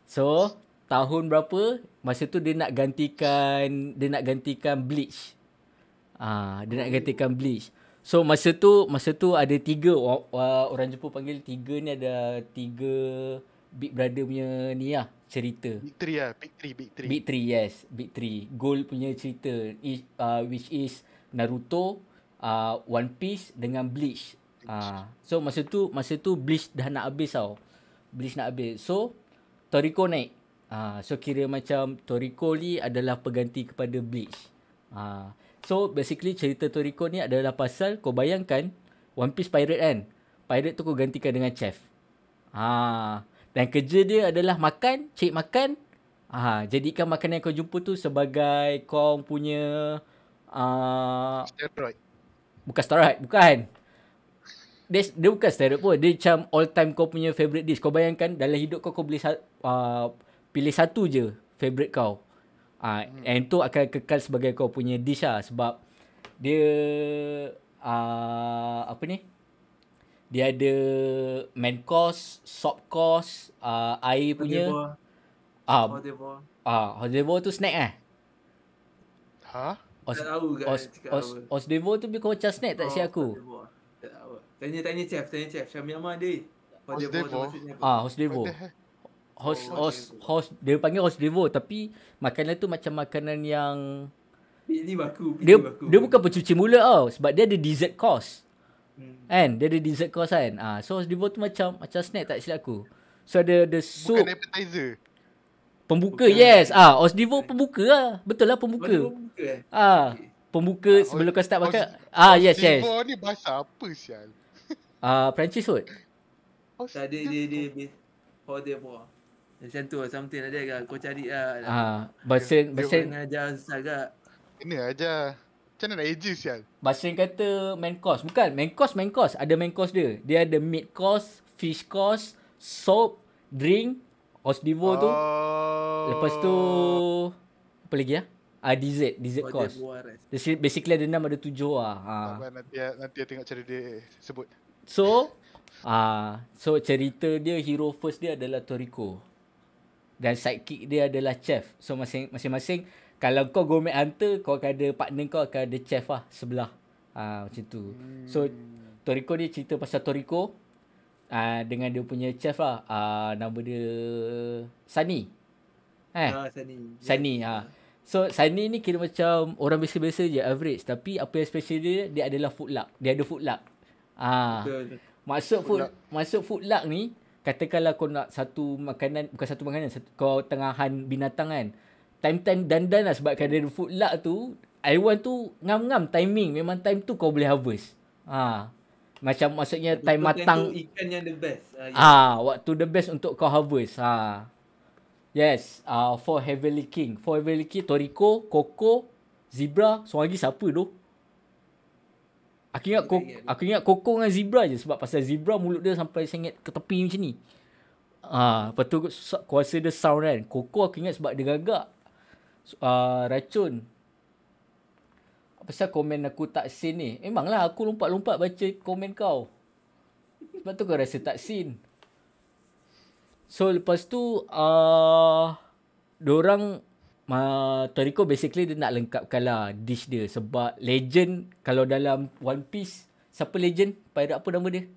So, tahun berapa, masa tu dia nak gantikan Bleach. Dia nak gantikan Bleach. So masa tu ada 3 orang Jepun panggil 3 ni, ada 3 Big Brother punya ni lah cerita. Big 3 lah, Big 3. Yes, Big 3. Gold punya cerita which is Naruto, One Piece dengan Bleach. So masa tu Bleach dah nak habis tau. So Toriko naik. So kira macam Toriko ni adalah pengganti kepada Bleach. So basically cerita Toriko ni adalah pasal, kau bayangkan One Piece pirate kan. Pirate tu kau gantikan dengan chef. Dan kerja dia adalah cari makan. Jadikan makanan yang kau jumpa tu sebagai kau punya Steroid. bukan steroid, bukan. Dia bukan steroid pun. Dia macam all time kau punya favourite dish. Kau bayangkan dalam hidup kau boleh pilih satu je favourite kau. And tu akan kekal sebagai kau punya dish lah. Sebab dia apa ni, dia ada main course, sub course, air punya. Hosdevo tu snack Tak tahu kan cakap apa. Hosdevo tu kau macam snack tak silap aku. Tak tahu. Tanya chef. Syamil Ahmad dia. Hosdevo. Hosdevo. Dia panggil Hosdevo, tapi makanan tu macam makanan yang Ini baku. dia bukan pencuci mulut tau, sebab dia ada dessert course. Kan? Dia ada dessert course kan. So Hosdevo tu macam snack tak silap aku. So ada soup. Bukan appetizer. Pembuka, yes. Hosdevo pembuka lah. Betul lah pembuka. Pembuka sebelum kau start makan. Yes. Hosdevo ni bahasa apa sial? Perancis kot. Dia Hosdevo. Macam tu something ada kan. Kau cari lah. Bahasa ajar susah agak. Kena ajar. Macam mana nak eja sial? bahasa yang kata main course. Bukan, main course. Ada main course dia. Dia ada meat course, fish course, soup, drink, Hosdevo tu. Lepas tu apa lagi ya? Dessert course. Basically ada 6 ada 7 lah. Nanti tengok cara dia sebut. So cerita dia, hero first dia adalah Toriko. Dan sidekick dia adalah chef. So masing-masing kalau kau gourmet hunter, kau akan ada partner, kau akan ada chef lah sebelah. Macam tu. So Toriko dia cerita pasal Toriko. dengan dia punya chef lah. Nama dia Sunny. Sunny. Sunny. So Sunny ni kira macam orang biasa-biasa je, average. Tapi apa yang special dia adalah food luck. Dia ada food luck. Betul. Masuk food luck ni, katakanlah kau nak satu makanan, bukan satu makanan, kau tengahan binatang kan. Time dandan lah sebab ada food luck tu, haiwan tu ngam-ngam timing. Memang time tu kau boleh harvest. Macam maksudnya time matang. Tu ikan yang the best. Waktu the best untuk kau harvest. Yes. For Heavenly King. Toriko, Coco, Zebra. Seorang lagi siapa tu? Aku ingat Coco dengan Zebra je. Sebab pasal Zebra mulut dia sampai sengit ke tepi macam ni. Lepas tu kuasa dia sound kan. Coco aku ingat sebab dia gagak. Racun. Pasal komen aku tak scene ni. Memanglah aku lompat-lompat baca komen kau. Sebab tu kau rasa tak scene. So lepas tu diorang Toriko basically dia nak lengkapkan lah dish dia. Sebab legend kalau dalam One Piece, siapa legend? Pirate apa nama dia?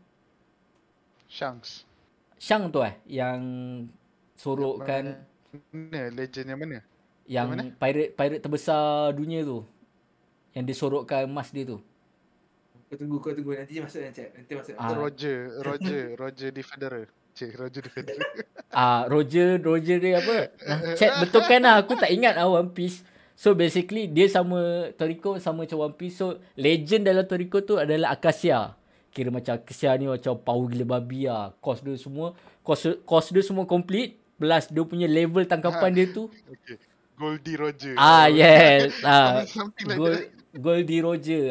Shanks. Shang tu yang sorokkan. Mana? Legend yang mana? Yang mana? Pirate terbesar dunia tu. Yang dia sorokkan emas dia tu. Kau tunggu. Nanti masuk dalam chat. Nanti masuk. Roger the Federer. Roger the Federer. Roger dia apa? Chat betulkan lah. Aku tak ingat One Piece. So basically dia sama Toriko sama macam One Piece. So legend dalam Toriko tu adalah Akasia. Kira macam Akasia ni macam power gila babi lah. Cost dia semua complete. Plus dia punya level tangkapan dia tu. Okay. Goldie Roger. Yes. Something like that. Goldie Roger.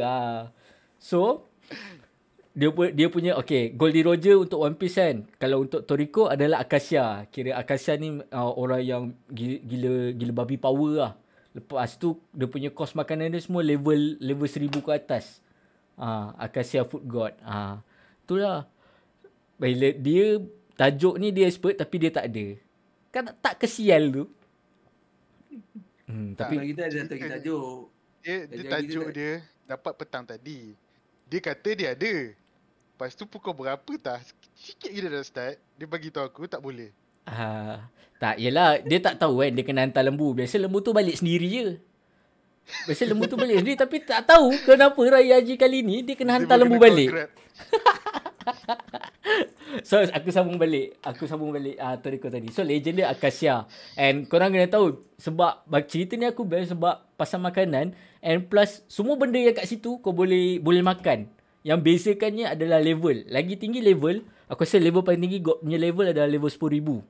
So dia punya Goldie Roger untuk One Piece kan. Kalau untuk Toriko adalah Akasia. Kira Akasia ni orang yang gila babi power lah. Lepas tu dia punya kos makanan dia semua level 1000 ke atas. Akasia Food God. Itulah. Bila dia tajuk ni dia expert tapi dia tak ada. Kan tak kesial tu. Tapi kita ada tajuk. Dia tajuk dia dapat petang tadi. Dia kata dia ada. Lepas tu pukul berapa tak? Sikit kita dah start. Dia bagi tahu aku tak boleh. Tak, yelah. Dia tak tahu kan dia kena hantar lembu. Biasa lembu tu balik sendiri je. Tapi tak tahu kenapa Raya Haji kali ni dia kena hantar lembu balik. So aku sambung balik Toriko tadi. So legend dia Akasia. And korang kena tahu sebab cerita ni aku best sebab pasal makanan. And plus semua benda yang kat situ kau boleh makan. Yang bezakannya adalah level. Lagi tinggi level, aku rasa level paling tinggi God punya level adalah level 10,000.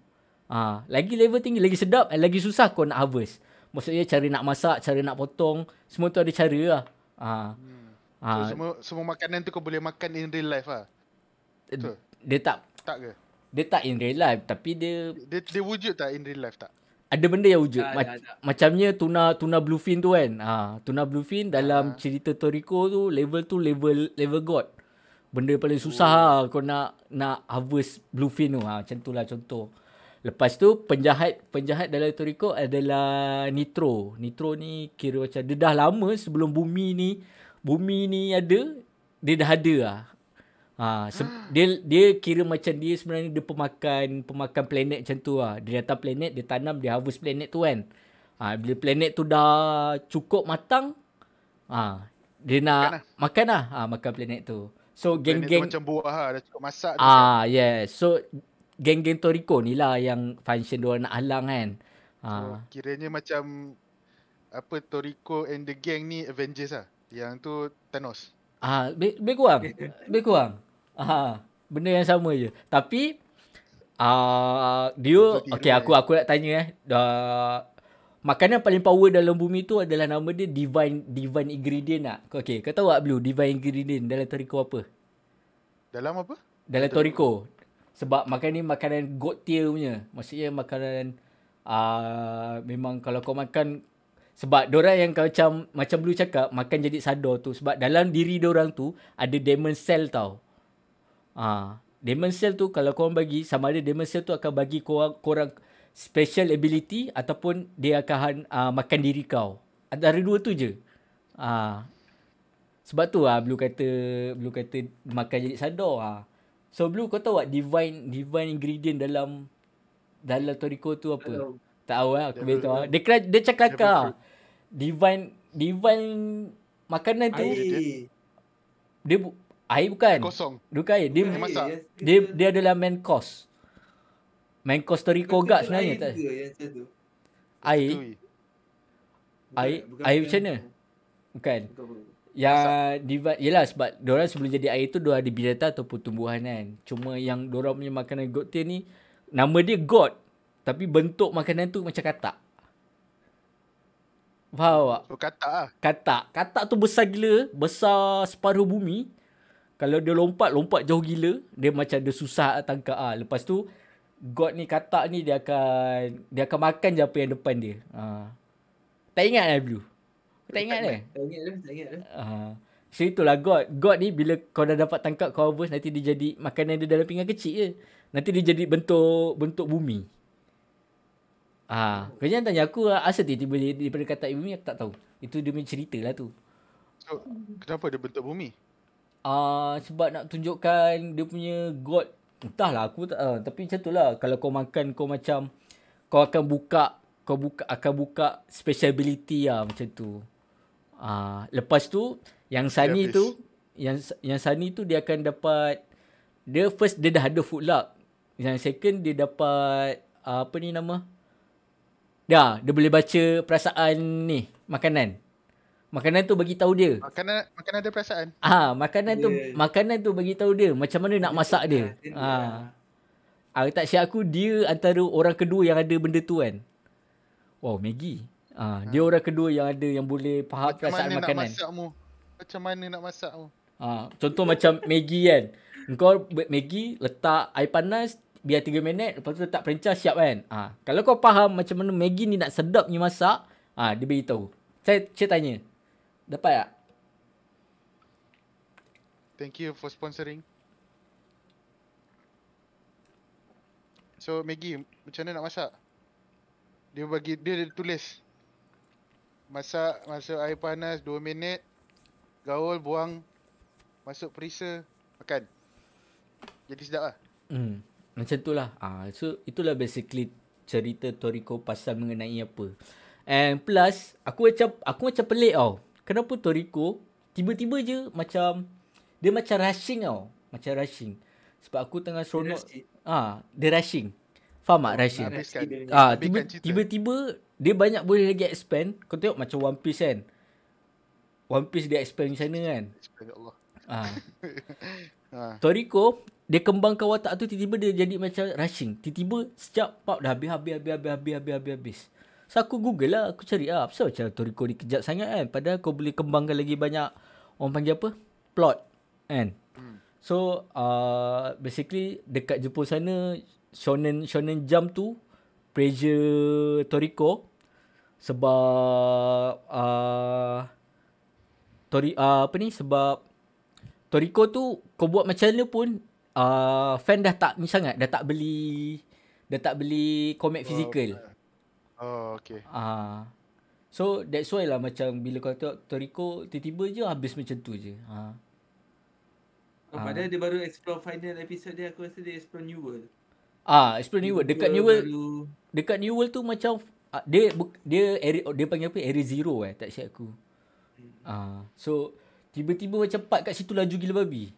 Lagi level tinggi, lagi sedap, lagi susah kau nak harvest. Maksudnya cara nak masak, cara nak potong, semua tu ada cara lah. So, semua makanan tu kau boleh makan in real life lah. Betul? Dia tak ke? Dia tak in real life tapi dia wujud tak in real life tak? Ada benda yang wujud. Macamnya tuna bluefin tu kan. Tuna bluefin dalam cerita Toriko tu level god. Benda paling susah lah kau nak harvest bluefin tu. Macam tu lah contoh. Lepas tu penjahat dalam Toriko adalah Nitro. Nitro ni kira macam dia dah lama sebelum bumi ni ada, dia dah ada lah. Dia kira macam dia sebenarnya dia pemakan planet macam tu lah. Dia datang planet, dia tanam, dia harvest planet tu kan. Bila planet tu dah cukup matang, dia nak makan lah. Makan planet tu. So geng-geng macam buah lah, dah cukup masak tu. Yes. So geng-geng Toriko ni lah yang function diorang nak halang kan. So, kiranya macam apa Toriko and the gang ni Avengers lah. Yang tu Thanos. Lebih kurang. Benda yang sama je. Tapi dia aku nak tanya makanan paling power dalam bumi tu adalah nama dia divine ingredient tak? Okay, kau tahu tak Blue divine ingredient dalam Toriko apa? Dalam apa? Dalam Toriko. Sebab makanan god tier punya. Maksudnya makanan memang kalau kau makan, sebab diorang yang macam Blue cakap makan jadi sadar tu, sebab dalam diri diorang tu ada demon cell tau. Demon cell tu kalau korang bagi, sama ada demon cell tu akan bagi korang special ability ataupun dia akan makan diri kau. Antara dua tu je. Sebab tu Blue kata makan jadi sadar. So Blue, kau tahu tak divine ingredient dalam Toriko tu apa? Tahu. Tak tahu lah, aku Never- beritahu lah. Dia cakap Never lah. Divine makanan tu, Air. air bukan. Kosong. Bukan air. Bukan masak. air, Dia adalah main course. Main course Toriko gak sebenarnya. Air Tak? juga yang satu. Air. Tui. Air macam mana? Bukan. Yang yelah sebab diorang sebelum jadi air tu diorang ada binatang ataupun tumbuhan kan. Cuma yang diorang punya makanan god tier ni, nama dia god, tapi bentuk makanan tu macam katak. Faham tak? So katak lah. Katak tu besar gila, besar separuh bumi. Kalau dia lompat jauh gila, dia macam dia susah nak tangkap ah. Lepas tu god ni, katak ni dia akan makan je apa yang depan dia. Tak ingat lah Blue? Tak ingat dah? Tak ingat dah. So itulah God. God ni bila kau dah dapat tangkap, kau harvest, nanti dia jadi makanan dia dalam pinggan kecil je. Nanti dia jadi bentuk bumi. Kau jangan tanya aku asal tiba-tiba daripada kata bumi, aku tak tahu. Itu dia punya cerita lah tu. So kenapa dia bentuk bumi? Sebab nak tunjukkan dia punya God. Entahlah aku tak tapi macam tu lah. Kalau kau makan, kau macam kau akan buka special ability lah macam tu. Lepas tu yang Sunny habis. tu yang Sunny tu dia akan dapat, dia first dia dah ada food luck. Yang second dia dapat apa ni nama? Dia boleh baca perasaan ni makanan. Makanan tu bagi tahu dia. Makanan ada perasaan. Makanan tu bagi tahu dia macam mana nak masak dia. Tak silap aku dia antara orang kedua yang ada benda tu kan. Wow, Maggie. Dia orang kedua yang ada yang boleh faham perasaan makanan. Macam mana nak masakmu? Contoh macam Maggie kan. Kau buat Maggie, letak air panas, biar 3 minit, lepas tu letak perencah, siap kan. Kalau kau faham macam mana Maggie ni nak sedap ni masak, dia beritahu. Saya tanya. Dapat tak? Thank you for sponsoring. So Maggie, macam mana nak masak? Dia tulis. Masuk air panas 2 minit. Gaul, buang. Masuk perisa, makan. Jadi sedap lah. Macam tu lah. So itulah basically cerita Toriko pasal mengenai apa. And plus aku macam pelik tau. Kenapa Toriko tiba-tiba je macam dia macam rushing tau. Macam rushing. Sebab aku tengah seronok. Dia rushing. Faham tak rushing? Tiba-tiba dia banyak boleh lagi expand. Kau tengok macam One Piece kan. One Piece dia expand macam mana kan. Allah. Toriko dia kembangkan watak tu, tiba-tiba dia jadi macam rushing. Tiba-tiba sekejap pop dah habis. So aku google lah, aku cari apa macam Toriko ni kejap sangat kan. Padahal kau boleh kembangkan lagi banyak, orang panggil apa? Plot kan. So basically dekat Jepun sana Shonen Jump tu pressure Toriko sebab sebab Toriko tu kau buat macam mana pun fan dah tak ni sangat, dah tak beli komik fizikal. Okay. So that's why lah macam bila kau tengok Toriko tiba-tiba je habis macam tu je. Padahal dia baru explore final episode dia, aku rasa dia explore New World. Explore New World. Dekat New World tu macam dia panggil apa? Area Zero tak silap aku. So tiba-tiba macam part kat situ laju gila babi.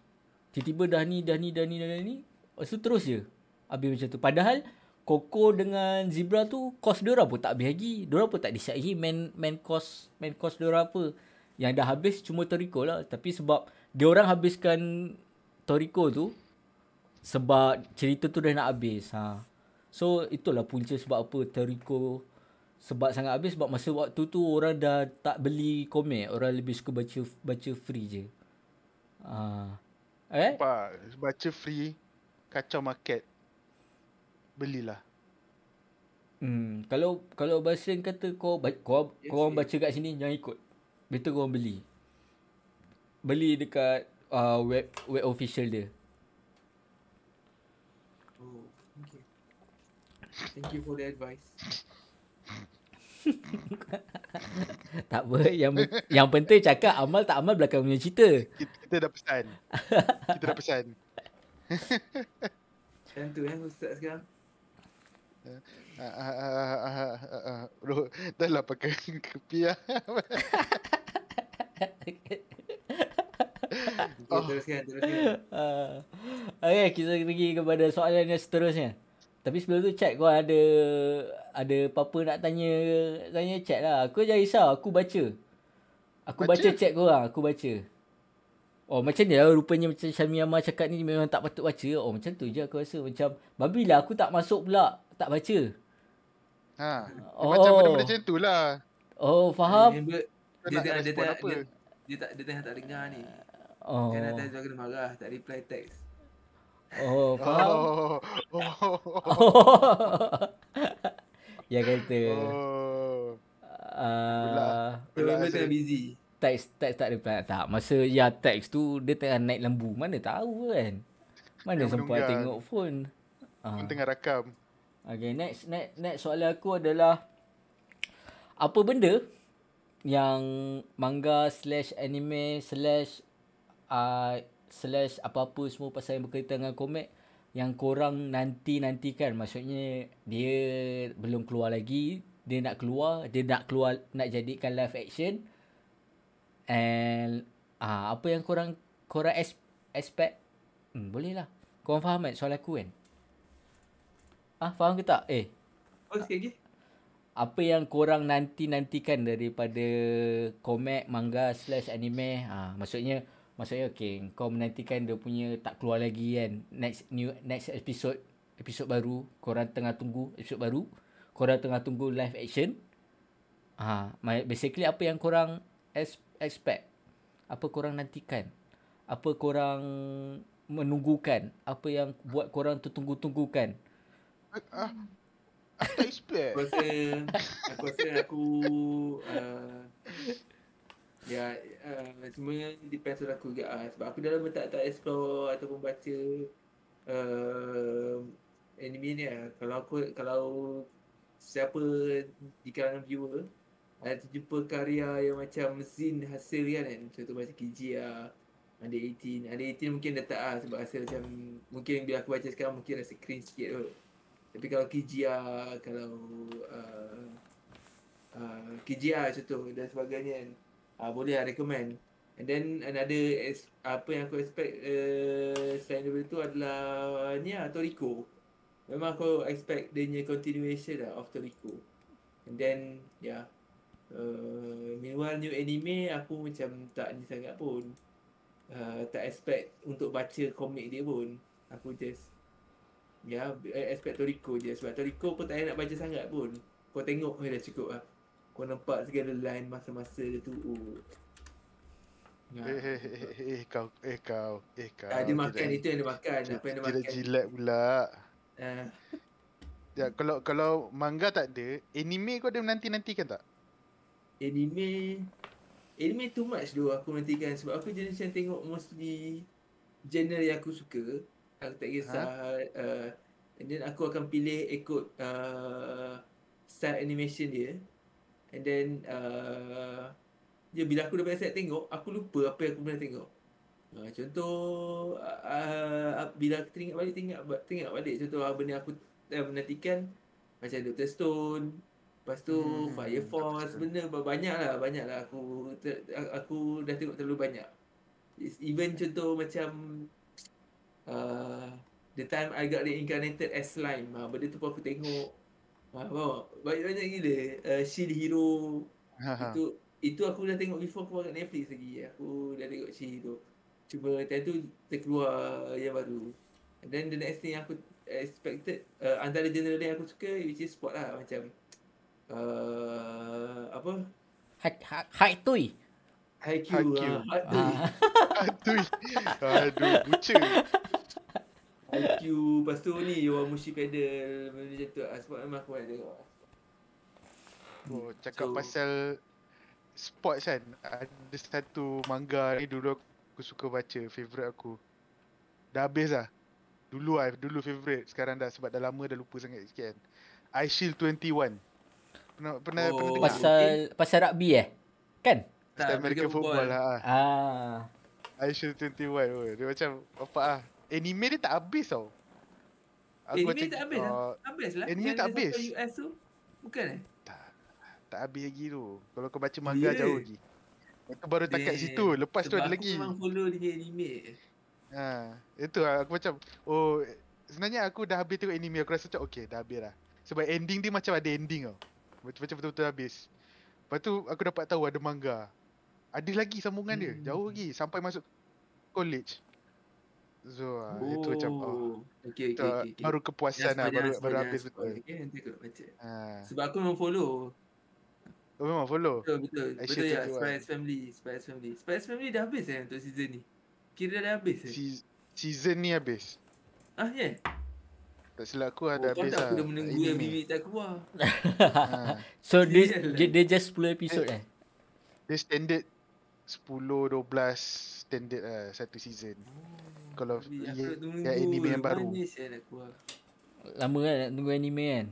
Tiba-tiba dah ni. Lepas tu terus je habis macam tu. Padahal Koko dengan Zebra tu cost diorang pun tak habis lagi. Diorang pun tak decide lagi main cost diorang apa. Yang dah habis cuma Toriko lah. Tapi sebab diorang habiskan Toriko tu sebab cerita tu dah nak habis. So itulah punca sebab apa Toriko sebab sangat habis, sebab masa waktu tu orang dah tak beli komik, orang lebih suka baca free je. Baca free kacau market. Belilah. Kalau bahasa yang kata kau orang baca kat sini, jangan ikut. Better kau orang beli. Beli dekat web official dia. Okay. Thank you for the advice. Tak apa, yang penting cakap amal tak amal belakang punya cerita. Kita dah pesan. Macam tu ustaz sekarang. Bro, dah lah pakai kepiah. Okay, teruskan. Okay, kita pergi kepada soalan yang seterusnya. Tapi sebelum tu chat kau ada apa-apa nak tanya chat lah. Aku jangan risau, aku baca. Aku baca chat korang, aku baca. Oh macam ni lah rupanya macam Syamia Ammar cakap ni memang tak patut baca. Oh macam tu je aku rasa macam babi lah aku tak masuk pula, tak baca. Macam benda-benda macam tu lah. Oh faham. Dia tengah tak dengar ni. Oh. Kan atas dia kena marah, tak reply text. Oh faham. Ya kata. Member tengah busy. Teks tak reply. Tak, masa teks tu dia tengah naik lembu. Mana tahu kan. Mana sempat tengok phone. Tengah rakam. Okay, next soalan aku adalah apa benda yang manga /anime / apa-apa semua pasal yang berkaitan dengan komik yang korang nantikan. Maksudnya dia belum keluar lagi, dia nak keluar, nak jadikan live action. And apa yang korang expect? Boleh lah. Korang faham kan soalan aku kan? Faham ke tak? Sikit lagi. Apa yang korang nantikan daripada komik, manga /anime? Maksudnya okay, kau menantikan dia punya tak keluar lagi kan. Next episode baru, korang tengah tunggu episode baru. Korang tengah tunggu live action. Basically apa yang korang expect? Apa korang nantikan? Apa korang menunggukan? Apa yang buat korang tertunggu-tunggukan? Aku tak expect. Aku rasa semuanya depends on aku juga sebab aku dah lama tak explore ataupun baca anime ni Kalau siapa di kalangan viewer ada terjumpa karya yang macam zine hasil kan, contoh macam Kijia, Under 18 mungkin dah tak sebab rasa macam mungkin bila aku baca sekarang mungkin rasa cringe sikit kot. Tapi kalau Kijia, kalau Kijia contoh dan sebagainya kan, boleh lah recommend. And then another apa yang aku expect selain daripada tu adalah Toriko. Memang aku expect dia punya continuation lah of Toriko. And then meanwhile new anime aku macam tak ni sangat pun. Tak expect untuk baca komik dia pun. Aku just expect Toriko je. Sebab Toriko pun tak payah nak baca sangat pun. Kau tengok dah cukup lah. Kau nampak segala line masa-masa dia tu. Kau. Dia makan itu yang dia makan. Apa yang dia makan. Jilat pula. Kalau manga tak ada, anime kau ada nantikan tak? Anime too much though aku nantikan. Sebab aku jenis yang tengok mostly genre yang aku suka. Aku tak kisah. And then aku akan pilih ikut style animation dia. And then bila aku dah biasa tengok, aku lupa apa yang aku pernah tengok. Contoh bila aku tengok balik contoh benda aku menantikan macam Dr. Stone, lepas tu Fire Force, benda banyak lah aku dah tengok terlalu banyak. Even contoh macam The Time I Got Reincarnated as Slime, benda tu pun aku tengok. Banyak gila. Shield Hero. Itu aku dah tengok before keluar kat Netflix lagi. Aku dah tengok Shield Hero. Cuma time tu terkeluar yang baru. And then the next thing aku expected, antara genre yang aku suka which is sport lah, macam apa? Haikyuu. Aduh, bucin. Haikyuu, lepas tu ni Yowamushi Pedal, macam tu. Sport memang aku nak tengok. Cakap pasal sports kan, ada satu manga ni dulu aku suka baca, favourite aku. Dah habis lah. Dulu favourite, sekarang dah sebab dah lama dah lupa sangat sikit kan. iShield 21. Pernah dengar? Pasal rugby kan? Pasal American football lah. Ah. iShield 21 dia macam apa anime dia tak habis tau. Anime tak habis lah. Habis lah. Anime Yang tak dia sampai habis. US tu. Bukan Tak habis lagi tu. Kalau kau baca manga ya? jauh lagi. Itu baru takat situ. Lepas tu ada Sebab lagi. aku memang follow dia anime. Itu lah aku macam sebenarnya aku dah habis tengok anime. Aku rasa macam okay dah habis lah. Sebab ending dia macam ada ending tau. Macam betul-betul habis. Lepas tu aku dapat tahu ada manga. Ada lagi sambungan dia. Jauh lagi sampai masuk college. So itu macam Okay. baru kepuasan lah. Baru habis betul. Okay, nanti aku nak baca. Ah. Sebab aku memang follow. Oh memang follow. Betul ya. Spice Family dah habis untuk season ni. Kira dah habis Season ni habis. Ya? Tak silap aku ada habis lah. Aku dah menunggu yang bibik tak keluar. So dia just 10 episod Dia standard 10-12 standard lah satu season. Kalau yang anime yang baru. Manis nak keluar. Lama kan nak tunggu anime kan.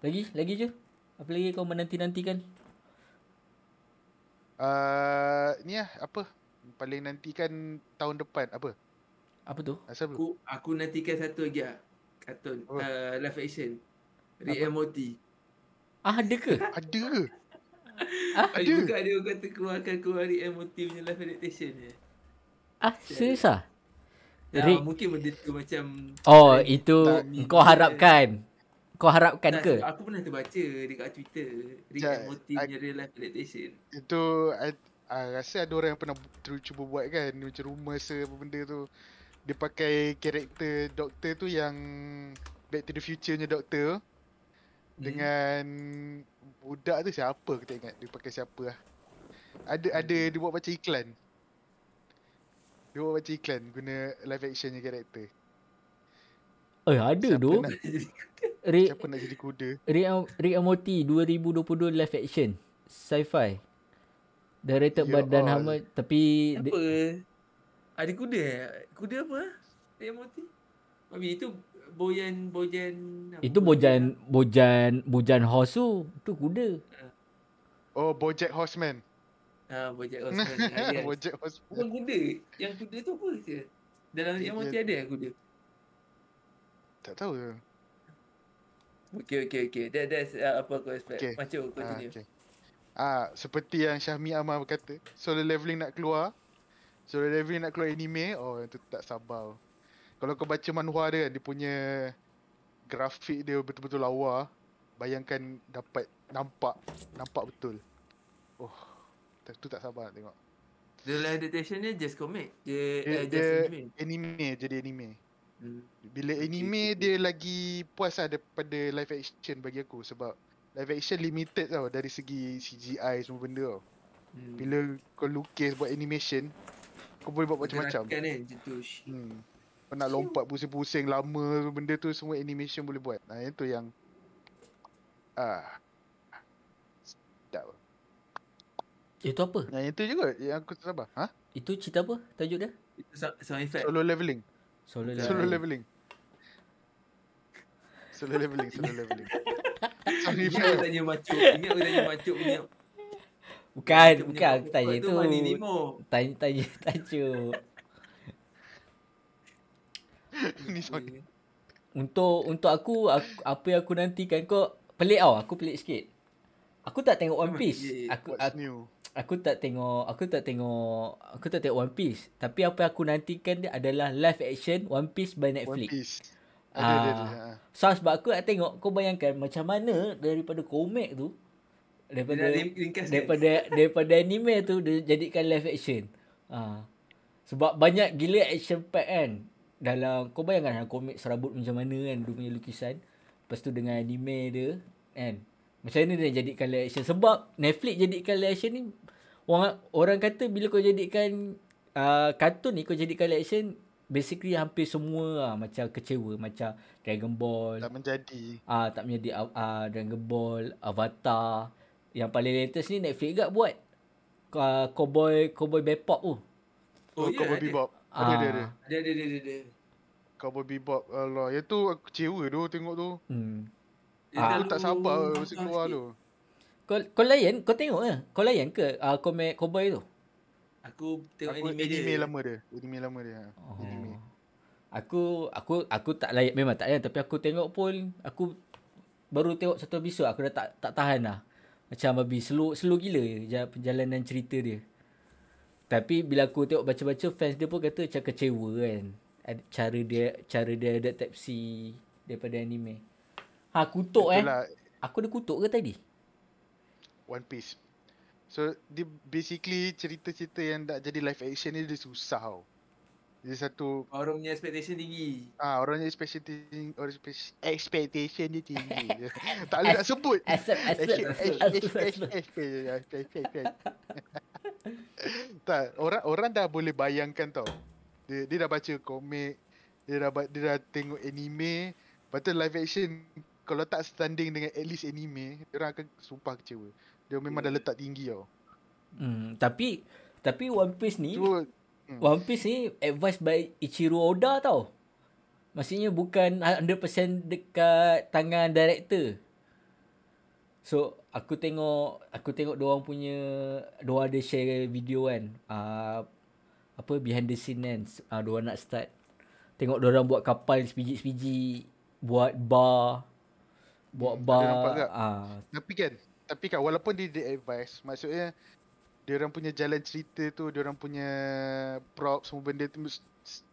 Lagi je. Apa lagi kau menanti-nantikan? Ni lah apa paling nantikan tahun depan apa? Apa tu? Asal belum? Aku nantikan satu lagi lah. Kartun live action Rick and Morty. Ada ke? Ada ke? Ada juga dia kata keluar Rick and Morty punya live adaptation ni. Serius ah? Mungkin benda tu macam itu kau harapkan. Kau harapkan ke? Aku pernah terbaca dekat Twitter Rick and Morty punya real life adaptation. Itu rasa ada orang yang pernah cuba buat kan. Macam rumours apa benda tu. Dia pakai karakter doktor tu yang Back to the Future punya doktor dengan budak tu siapa aku tak ingat dia pakai siapa lah. Ada dia buat macam iklan. Dia buat macam iklan guna live action punya karakter. Ada tu. Siapa nak jadi kuda? Rick and Morty 2022 live action sci-fi. Directed by Dan Harmon tapi apa? Ada kuda Kuda apa? Rick and Morty? Itu Bojan itu Bojan horse tu. Tu kuda. BoJack Horseman. BoJack Horseman. BoJack Horseman. Bukan kuda. Yang kuda tu apa je? Dalam Rick and Morty ada kuda? Tak tahu ke? Okay. That's apa aku expect. Macam continue. Seperti yang Syahmi Amal berkata, Solo Leveling nak keluar anime, itu tak sabar. Kalau kau baca manhwa dia kan, dia punya grafik dia betul-betul lawa. Bayangkan dapat nampak betul. Tu tak sabar nak tengok. The live adaptation dia just comic. Dia anime. Jadi anime. Bila anime dia lagi puas lah daripada live action bagi aku. Sebab live action limited tau dari segi CGI semua benda tau. Bila kau lukis buat animation, kau boleh buat macam-macam. Kau nak lompat pusing-pusing lama benda tu semua animation boleh buat. Itu yang sedap. Itu apa? Yang itu juga yang aku tak sabar. Itu cerita apa tajuk dia? Itu sound effect. Solo Leveling. Solo Leveling. Ingat aku tanya macuk punya. Bukan aku tanya tu. Tanya tajuk. Ni sorry. Untuk aku apa yang aku nantikan, kau pelik tau. Aku pelik sikit. Aku tak tengok One Piece. Aku tak tengok One Piece. Tapi apa yang aku nantikan dia adalah live action One Piece by Netflix. One Piece. Ada. So sebab aku nak tengok, kau bayangkan macam mana daripada komik tu, daripada anime tu dia jadikan live action. Sebab banyak gila action pack kan. Dalam kau bayangkan komik serabut macam mana kan dia punya lukisan. Lepas tu dengan anime dia kan. Macam mana dia jadikan live action. Sebab Netflix jadikan live action ni, orang kata bila kau jadikan kartun ni, kau jadikan live action, basically hampir semua macam kecewa. Macam Dragon Ball tak menjadi. Tak menjadi Dragon Ball, Avatar. Yang paling latest ni Netflix juga buat Cowboy Bebop tu. Cowboy Bebop. Ada. Cowboy Bebop. Allah, yang tu aku kecewa tu tengok tu. Aku tak sabar masa keluar tu. Kau tengok ke? Kau layan ke komik Cowboy tu? Aku tengok anime lama dia. Anime. Aku tak layak, memang tak layak, tapi aku tengok pun aku baru tengok satu episod aku dah tak tahan lah. Macam babi slow gila perjalanan cerita dia. Tapi bila aku tengok baca-baca, fans dia pun kata macam kecewa kan. Cara dia adaptasi daripada anime. Kutuk Itulah Aku ada kutuk ke tadi? One Piece. So dia basically cerita-cerita yang nak jadi live action ni dia susah tau. Dia satu Orang punya expectation tinggi. orangnya expectation dia tinggi. Tak boleh nak sebut. Tak, orang dah boleh bayangkan tau. Dia dah baca komik, dia dah tengok anime, lepas tu live action kalau tak standing dengan at least anime, orang akan sumpah kecewa. Dia memang dah letak tinggi tau. Tapi One Piece ni So, One Piece ni advised by Ichiro Oda tau. Maksudnya bukan 100% dekat tangan director. So aku tengok diorang ada share video kan. Apa behind the scene kan. Diorang nak start. Tengok diorang buat kapal sebiji-sebiji, buat bar. ada nampak tak? Tapi kan walaupun dia advice, maksudnya diorang punya jalan cerita tu, diorang punya prop semua benda tu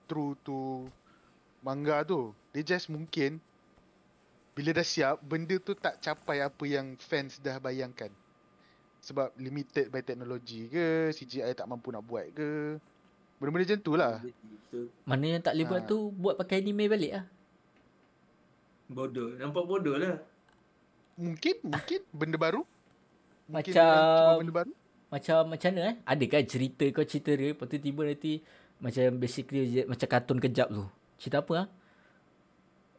true to manga tu. Dia just mungkin bila dah siap, benda tu tak capai apa yang fans dah bayangkan. Sebab limited by teknologi ke, CGI tak mampu nak buat ke. Benda-benda macam tu lah. Betul. Mana yang tak boleh buat tu, buat pakai anime balik lah. Bodoh. Nampak bodoh lah. Mungkin benda baru. Mungkin Macam orang cuba benda baru. Macam mana Ada kan cerita kau cerita dia, lepas tu tiba nanti macam basically macam kartun kejap tu. Cerita apa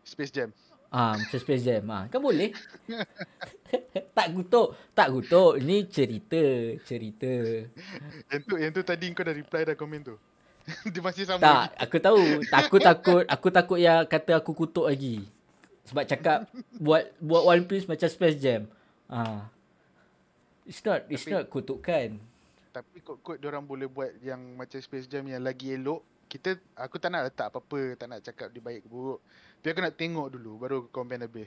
Space Jam. Macam Space Jam. Kan boleh. Tak kutuk. Ni cerita. Yang tu tadi kau dah reply dah komen tu. Dia masih sama. Tak, aku tahu. Aku takut yang kata aku kutuk lagi. Sebab cakap buat One Piece macam Space Jam. It's not kutukan. Tapi kot diorang boleh buat yang macam Space Jam yang lagi elok. Aku tak nak letak apa-apa, tak nak cakap dia baik ke buruk. Tapi aku nak tengok dulu baru aku komen lebih.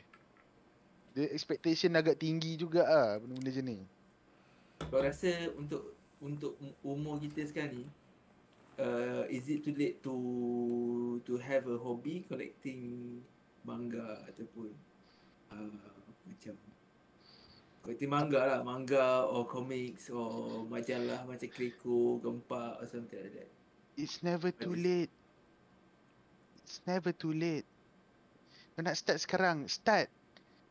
Dia expectation agak tinggi juga benda-benda macam ni. Kau rasa untuk umur kita sekarang ni, is it too late to have a hobby collecting manga ataupun macam collecting manga or comics or majalah macam Kriko, Gempak or something like that? It's never too late. Kau nak start sekarang, start.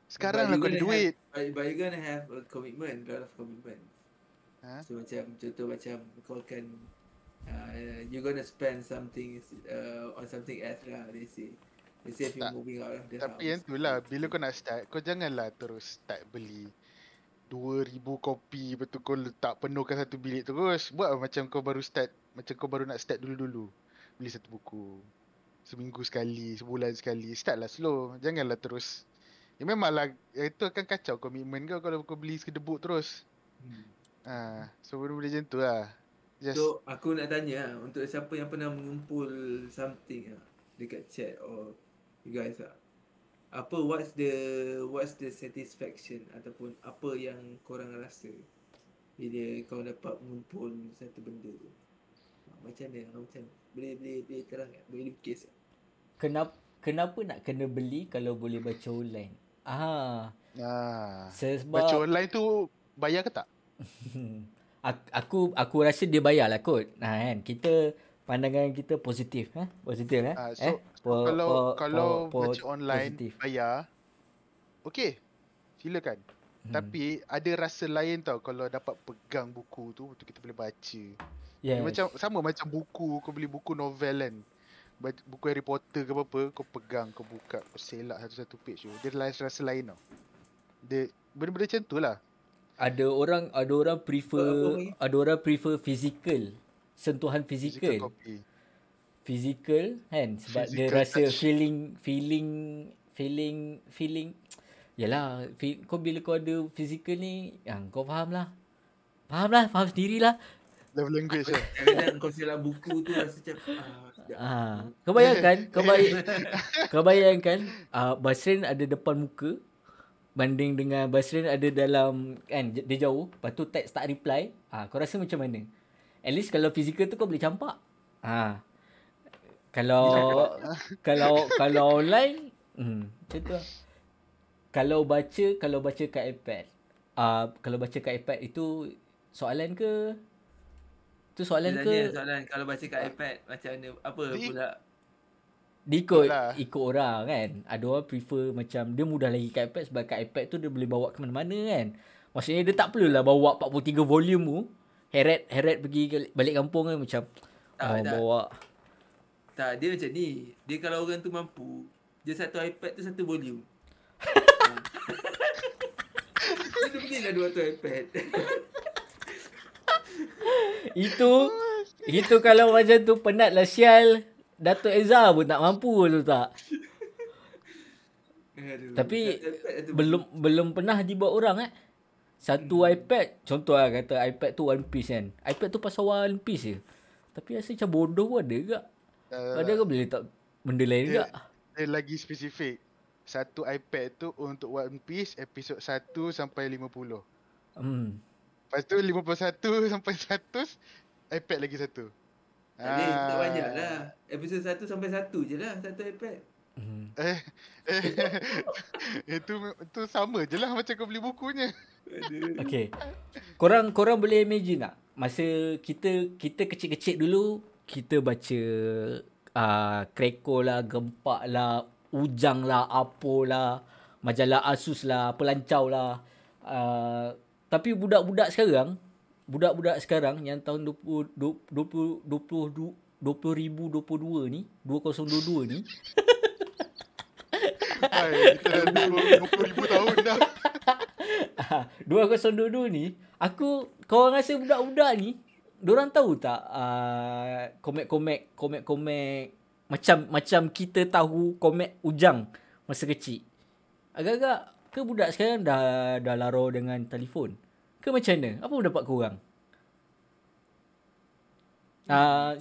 Sekarang lah kau ada duit. But you're gonna have a commitment, a lot of commitment. So macam contoh macam kau akan you're gonna spend something on something else lah, they say if you're moving out of the house. Tapi yang tu lah, bila kau nak start, kau janganlah terus start beli 2,000 kopi, betul kau letak penuhkan satu bilik terus. Buat macam kau baru start, macam kau baru nak start dulu-dulu. Beli satu buku, seminggu sekali, sebulan sekali. Start lah slow, janganlah terus. Memanglah itu akan kacau komitmen kau kalau kau beli sekedebuk terus. So benda-benda macam tu lah. So aku nak tanya untuk siapa yang pernah mengumpul something dekat chat or you guys what's the satisfaction ataupun apa yang korang rasa bila kau dapat mengumpul satu benda tu? Macam boleh terang tak? Boleh lukis tak? Kenapa nak kena beli kalau boleh baca online? Sebab baca online tu bayar ke tak? Aku rasa dia bayar lah kot. Kan kita pandangan kita positif positif kalau baca online positif. Bayar, okey, silakan. Tapi ada rasa lain tau kalau dapat pegang buku tu, betul kita boleh baca. Macam sama macam buku, kau beli buku novel kan, buku Harry Potter ke apa-apa, kau pegang, kau buka, kau selak satu-satu page tu, dia rasa lain tau. Dia benda-benda macam tu lah. Ada orang prefer physical, sentuhan fizikal. Physical kan, sebab physical dia rasa touch. feeling yalah, kau bila kau ada physical ni, kau faham sendirilah. Love language lah. Kadang-kadang kau silam buku tu rasa macam sekejap. Kau bayangkan, kau bayangkan Basrin ada depan muka banding dengan Basrin ada dalam, kan, dia jauh, lepas tu text tak reply. Kau rasa macam mana? At least kalau fizikal tu kau boleh campak. Kalau online macam tu lah. Kalau baca kat iPad. Kalau baca kat iPad itu soalan ke? Tu soalan ke? Soalan kalau baca kat iPad macam mana, apa pula? Ikut orang kan. Ada orang prefer macam dia mudah lagi kat iPad sebab kat iPad tu dia boleh bawa ke mana-mana kan. Maksudnya dia tak perlulah bawa 43 volume tu. Heret pergi balik kampung kan macam bawa. Tak, dia macam ni. Dia kalau orang tu mampu, dia satu iPad tu satu volume. Dia belilah 200 iPad. Itu kalau macam tu penat lah sial. Datuk Eza pun tak mampu tu tak. Aduh, Tapi iPad belum pernah dibuat orang Satu iPad, contoh lah kata iPad tu One Piece kan. iPad tu pasal One Piece je. Tapi rasa macam bodoh pun ada ke? Padahal kau boleh tak benda lain ke? Dia lagi spesifik. Satu iPad tu untuk One Piece episod 1 sampai 50. Lepas tu 51 sampai 100 iPad lagi satu. tak banyak lah. Episod 1 sampai 1 je lah satu iPad. Itu sama je lah macam kau beli bukunya. Okay. Korang boleh imagine tak? Masa kita kecil-kecil dulu, kita baca Kreko lah, Gempak lah, Ujang lah, Apo lah, majalah Asus lah, Pelancau lah. Tapi budak-budak sekarang yang tahun 2022 ni, 2022 ni. Kita dah 20,000 tahun dah. 2022 ni, korang rasa budak-budak ni, diorang tahu tak komik-komik macam kita tahu komik Ujang masa kecil? Agak-agak ke budak sekarang dah lara dengan telefon? Ke macam mana? Apa pendapat korang?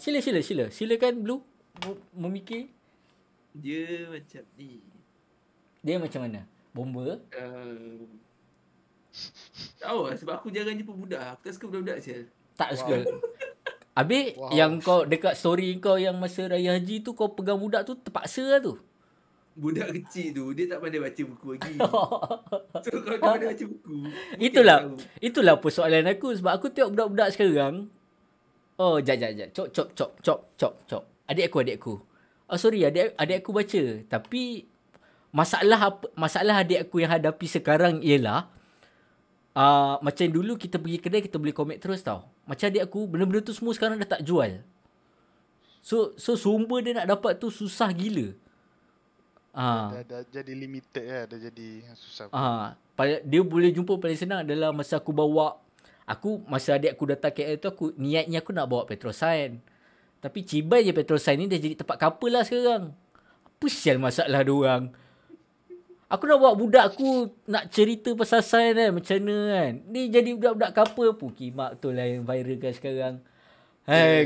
Silakan Blue memikir. Dia macam ni. Dia macam mana? Bomba? Tahu lah sebab aku jarang jumpa budak. Aku tak suka budak-budak sial. Tak suka. Habis yang kau dekat story kau yang masa Raya Haji tu kau pegang budak tu terpaksa lah tu. Budak kecil tu dia tak pandai baca buku lagi. So kalau dia pandai baca buku, itulah persoalan aku sebab aku tengok budak-budak sekarang. Jap. Cop. Adik aku. Sorry, adik aku baca. Tapi masalah adik aku yang hadapi sekarang ialah macam dulu kita pergi kedai kita beli komik terus tau. Macam adik aku benda-benda tu semua sekarang dah tak jual. So sumber dia nak dapat tu susah gila. Dah jadi limited lah, dah jadi susah. Dia boleh jumpa paling senang adalah masa masa adik aku datang KL tu niatnya aku nak bawa Petrosan. Tapi cibai je Petrosan ni dah jadi tempat couple lah sekarang. Apa sial masalah diorang? Aku nak bawa budak aku nak cerita pasal sains kan, macam mana kan. Ni jadi budak-budak couple pun kimak tu lah yang viral kan sekarang.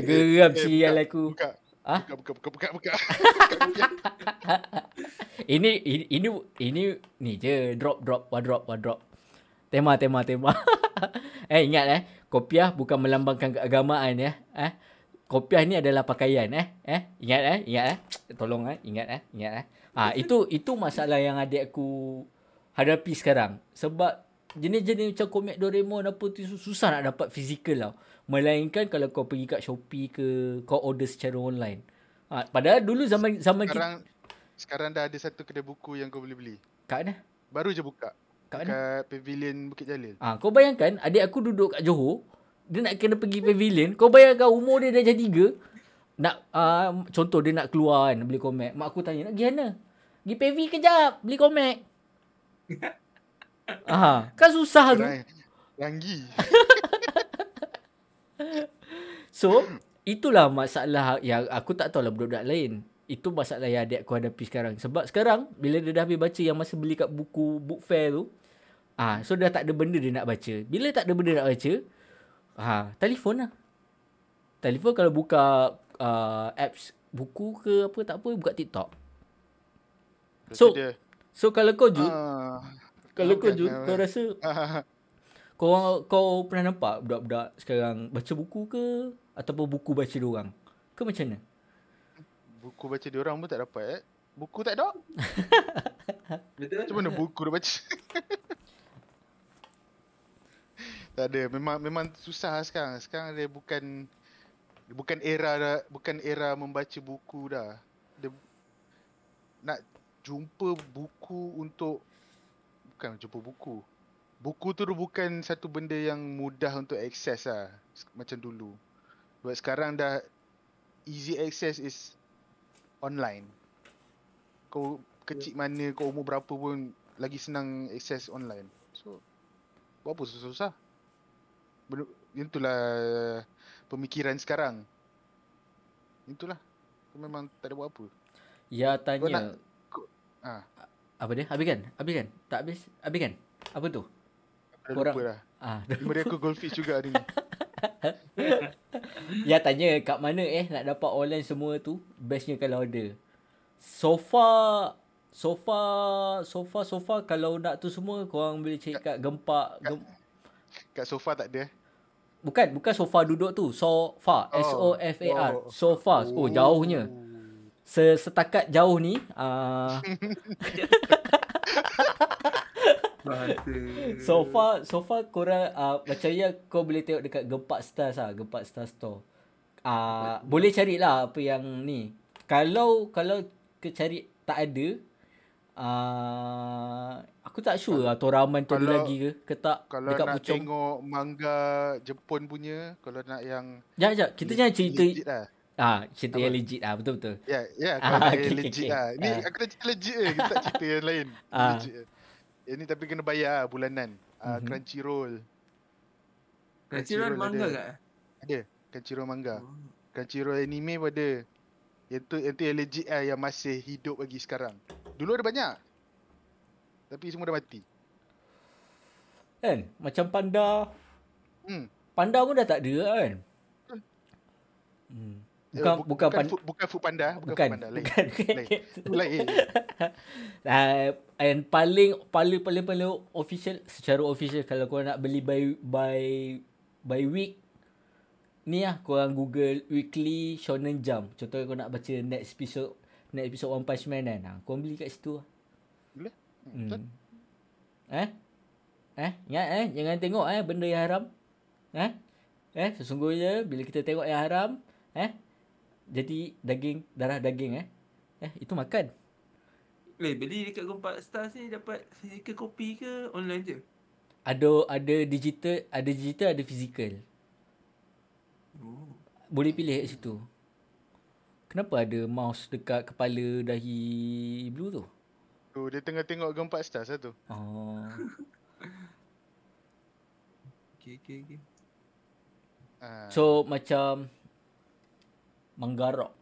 Geram sial aku. Buka. Ini je drop. Tema. Ingat kopiah bukan melambangkan keagamaan Kopiah ni adalah pakaian Ingat tolong ingat itu masalah yang adik aku hadapi sekarang. Sebab jenis-jenis macam komik Doraemon apa tu susah nak dapat fizikal lah. Melainkan kalau kau pergi kat Shopee ke, kau order secara online. Padahal dulu zaman sekarang dah ada satu kedai buku yang kau boleh beli. Kat mana? Baru je buka. Kat mana? Kat Pavilion Bukit Jalil. Kau bayangkan adik aku duduk kat Johor, dia nak kena pergi Pavilion. Kau bayangkan umur dia dah jadi 3. Nak contoh dia nak keluar kan, beli komik. Mak aku tanya, nak pergi mana? Pergi PV kejap, beli komik. Kan susah tu. Ranggi. So, itulah masalah yang aku tak tahulah budak-budak lain. Itu masalah yang adik aku hadapi sekarang. Sebab sekarang, bila dia dah habis baca yang masa beli kat book fair tu, so dah tak ada benda dia nak baca. Bila tak ada benda nak baca, telefon lah. Telefon kalau buka apps buku ke apa tak apa, buka TikTok. So, So, dia so kalau kau Jud, kau bukan. rasa kau pernah nampak budak-budak sekarang baca buku ke ataupun buku baca diorang? Ke macam mana? Buku baca diorang pun tak dapat. Buku tak ada. Betul? Macam mana buku dia baca? Tak ada. Memang susah lah sekarang. Sekarang dia bukan era membaca buku dah. Dia nak jumpa buku untuk bukan jumpa buku. Buku tu bukan satu benda yang mudah untuk akses lah macam dulu. Sebab sekarang dah easy access is online. Kau kecil mana, kau umur berapa pun lagi senang akses online. So buat apa susah-susah? Itulah pemikiran sekarang. Itulah. Memang tak ada buat apa. Ya Kau nak tanya. Apa dia? Habiskan? Tak habis? Habiskan? Apa tu? dah Korang lupa dah. ah Memory aku goldfish juga hari ni. ya tanya kat mana nak dapat online semua tu? Bestnya kalau ada. So far kalau nak tu semua korang boleh cari kat Kat sofa tak ada. bukan sofa duduk tu. Sofa. SOFAR. Sofa. Oh jauhnya. Setakat jauh ni Bahasa. sofa korang macam ya kau boleh tengok dekat Gempak Stars lah. Gempak Stars Store. Boleh carilah apa yang ni. Kalau ke cari tak ada, aku tak sure lah Toraman tu ada lagi ke tak Kalau dekat nak Puchong. tengok manga Jepun punya, kalau nak yang Sekejap. Kita jangan cerita legit lah. cerita yang legit betul-betul. Ya, kalau nak yang okay. legit lah. Ni aku dah cerita legit je, kita tak cerita yang lain. Legit je. Yang ni tapi kena bayar bulanan. Crunchyroll. Crunchyroll manga ada. ke? Ada, Crunchyroll manga. Oh. Crunchyroll anime pun ada. Yang tu yang legit lah, yang masih hidup lagi sekarang. Dulu ada banyak. Tapi semua dah mati. Kan? Macam Panda. Panda pun dah tak ada kan? Bukan Food Panda. Bukan Food Panda. Lain. Itu lain. And paling official, secara official kalau korang nak beli by week, ni lah korang Google Weekly Shonen Jump. Contohnya korang nak baca next episode One Punch Man kan. Korang beli kat situ lah. Boleh? Ingat jangan tengok benda yang haram. Sesungguhnya bila kita tengok yang haram, jadi darah daging itu makan. Beli dekat Gempak Stars ni dapat physical copy ke online je? Ada digital, ada physical. Boleh pilih kat situ. Kenapa ada mouse dekat kepala dahi Blue tu? Tu dia tengah tengok Gempak Stars lah tu. Okay. So macam Manggarok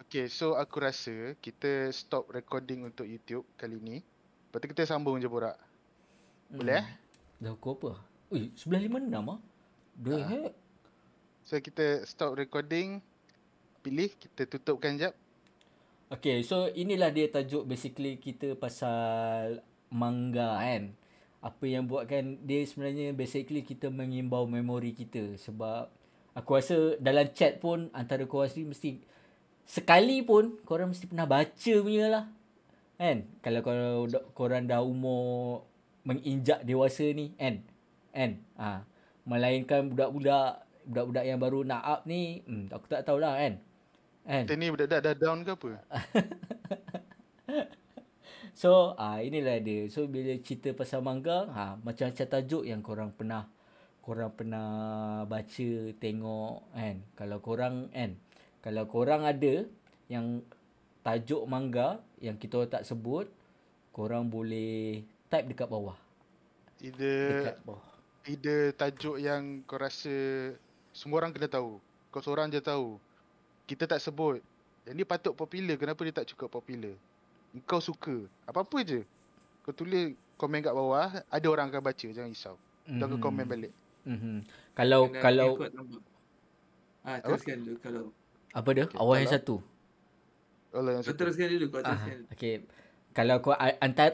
Okay, so aku rasa kita stop recording untuk YouTube kali ni. Lepas tu kita sambung je borak. Boleh Dah pukul apa? Ui, 9.56 The heck? So kita stop recording. Pilih, kita tutupkan jap. Okay, so inilah dia tajuk basically kita pasal manga kan. Apa yang buatkan dia sebenarnya basically kita mengimbau memori kita. Sebab aku rasa dalam chat pun antara korang sendiri mesti sekali pun korang mesti pernah baca punya lah. Kan? Kalau korang dah umur menginjak dewasa ni kan. Melainkan budak-budak yang baru nak up ni, aku tak tahulah kan. Kita ni budak-budak dah down ke apa? So, inilah dia. So, bila cerita pasal manga, macam-macam tajuk yang korang pernah baca, tengok kan. Kalau korang ada yang tajuk manga yang kita tak sebut, korang boleh type dekat bawah. Either tajuk yang kau rasa semua orang kena tahu. Kau seorang je tahu. Kita tak sebut. Yang ni patut popular. Kenapa dia tak cukup popular? Kau suka. Apa-apa je. Kau tulis komen kat bawah. Ada orang akan baca. Jangan risau. Dan kau komen balik. Kalau Teruskan dulu kalau Apa dia? Okay, Awal yang kalau- satu. Allah yang kau satu. teruskan dulu, kau teruskan. Okay. Kalau kau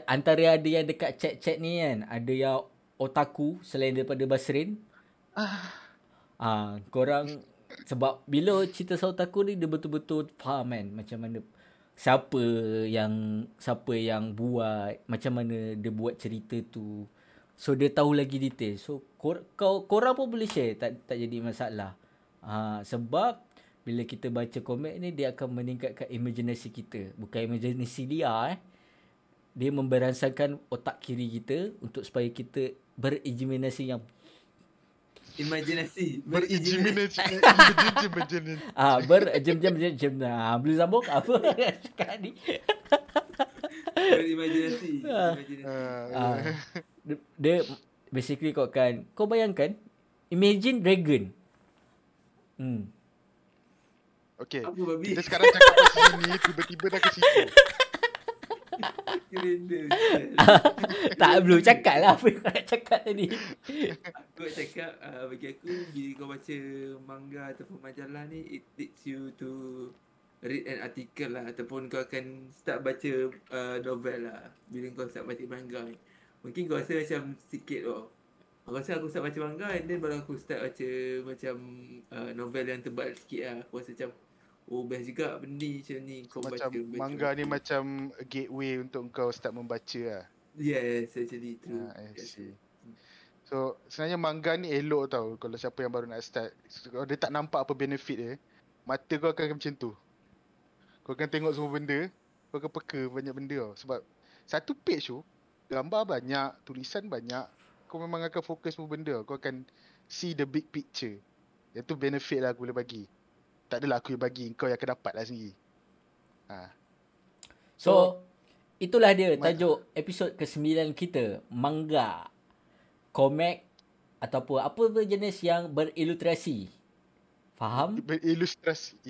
antara ada yang dekat chat-chat ni kan, ada yang otaku selain daripada Basrin. Korang sebab bila cerita pasal otaku ni dia betul-betul faham kan macam mana siapa yang buat, macam mana dia buat cerita tu. So dia tahu lagi detail. So korang pun boleh share, tak jadi masalah. Sebab bila kita baca komik ni dia akan meningkatkan imaginasi kita. Bukan imaginasi dia Dia memberansangkan otak kiri kita untuk supaya kita berimajinasi yang Imajinasi. Berimajinasi. berjem. Boleh sambung apa cakap ni? Berimajinasi. Dia basically kau bayangkan imagine dragon. Apa Okay, babi? kita sekarang cakap pasal sini, tiba-tiba dah ke situ. Kerenda. Tak perlu cakap lah apa yang kau nak cakap tadi. Aku nak cakap bagi aku bila kau baca manga ataupun majalah ni, it leads you to read an article lah, ataupun kau akan start baca novel lah bila kau start baca manga ni. Mungkin kau rasa macam sikit aku rasa aku start baca manga and then baru aku start baca macam novel yang tebal sikit lah. Aku rasa macam best juga benda macam ni kau Macam baca manga ni macam a gateway untuk kau start membaca lah. Yes, actually true. I see. So sebenarnya manga ni elok tau kalau siapa yang baru nak start. Kalau dia tak nampak apa benefit dia, mata kau akan macam tu. Kau akan tengok semua benda, kau akan peka banyak benda tau. Sebab satu page tu, gambar banyak, tulisan banyak, kau memang akan fokus semua benda. Kau akan see the big picture. Itu benefit lah aku boleh bagi. Tak adalah aku yang bagi, kau yang akan dapat lah sendiri. So itulah dia tajuk episod ke-9 kita, manga, komik ataupun apa jenis yang berilustrasi. Faham? Berilustrasi.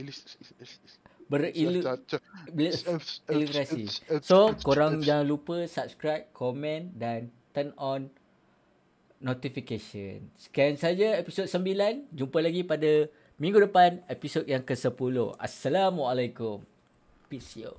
So korang jangan lupa subscribe, komen dan turn on notification. Sekian saja episod 9. Jumpa lagi pada minggu depan episod yang ke-10. Assalamualaikum. Peace yo.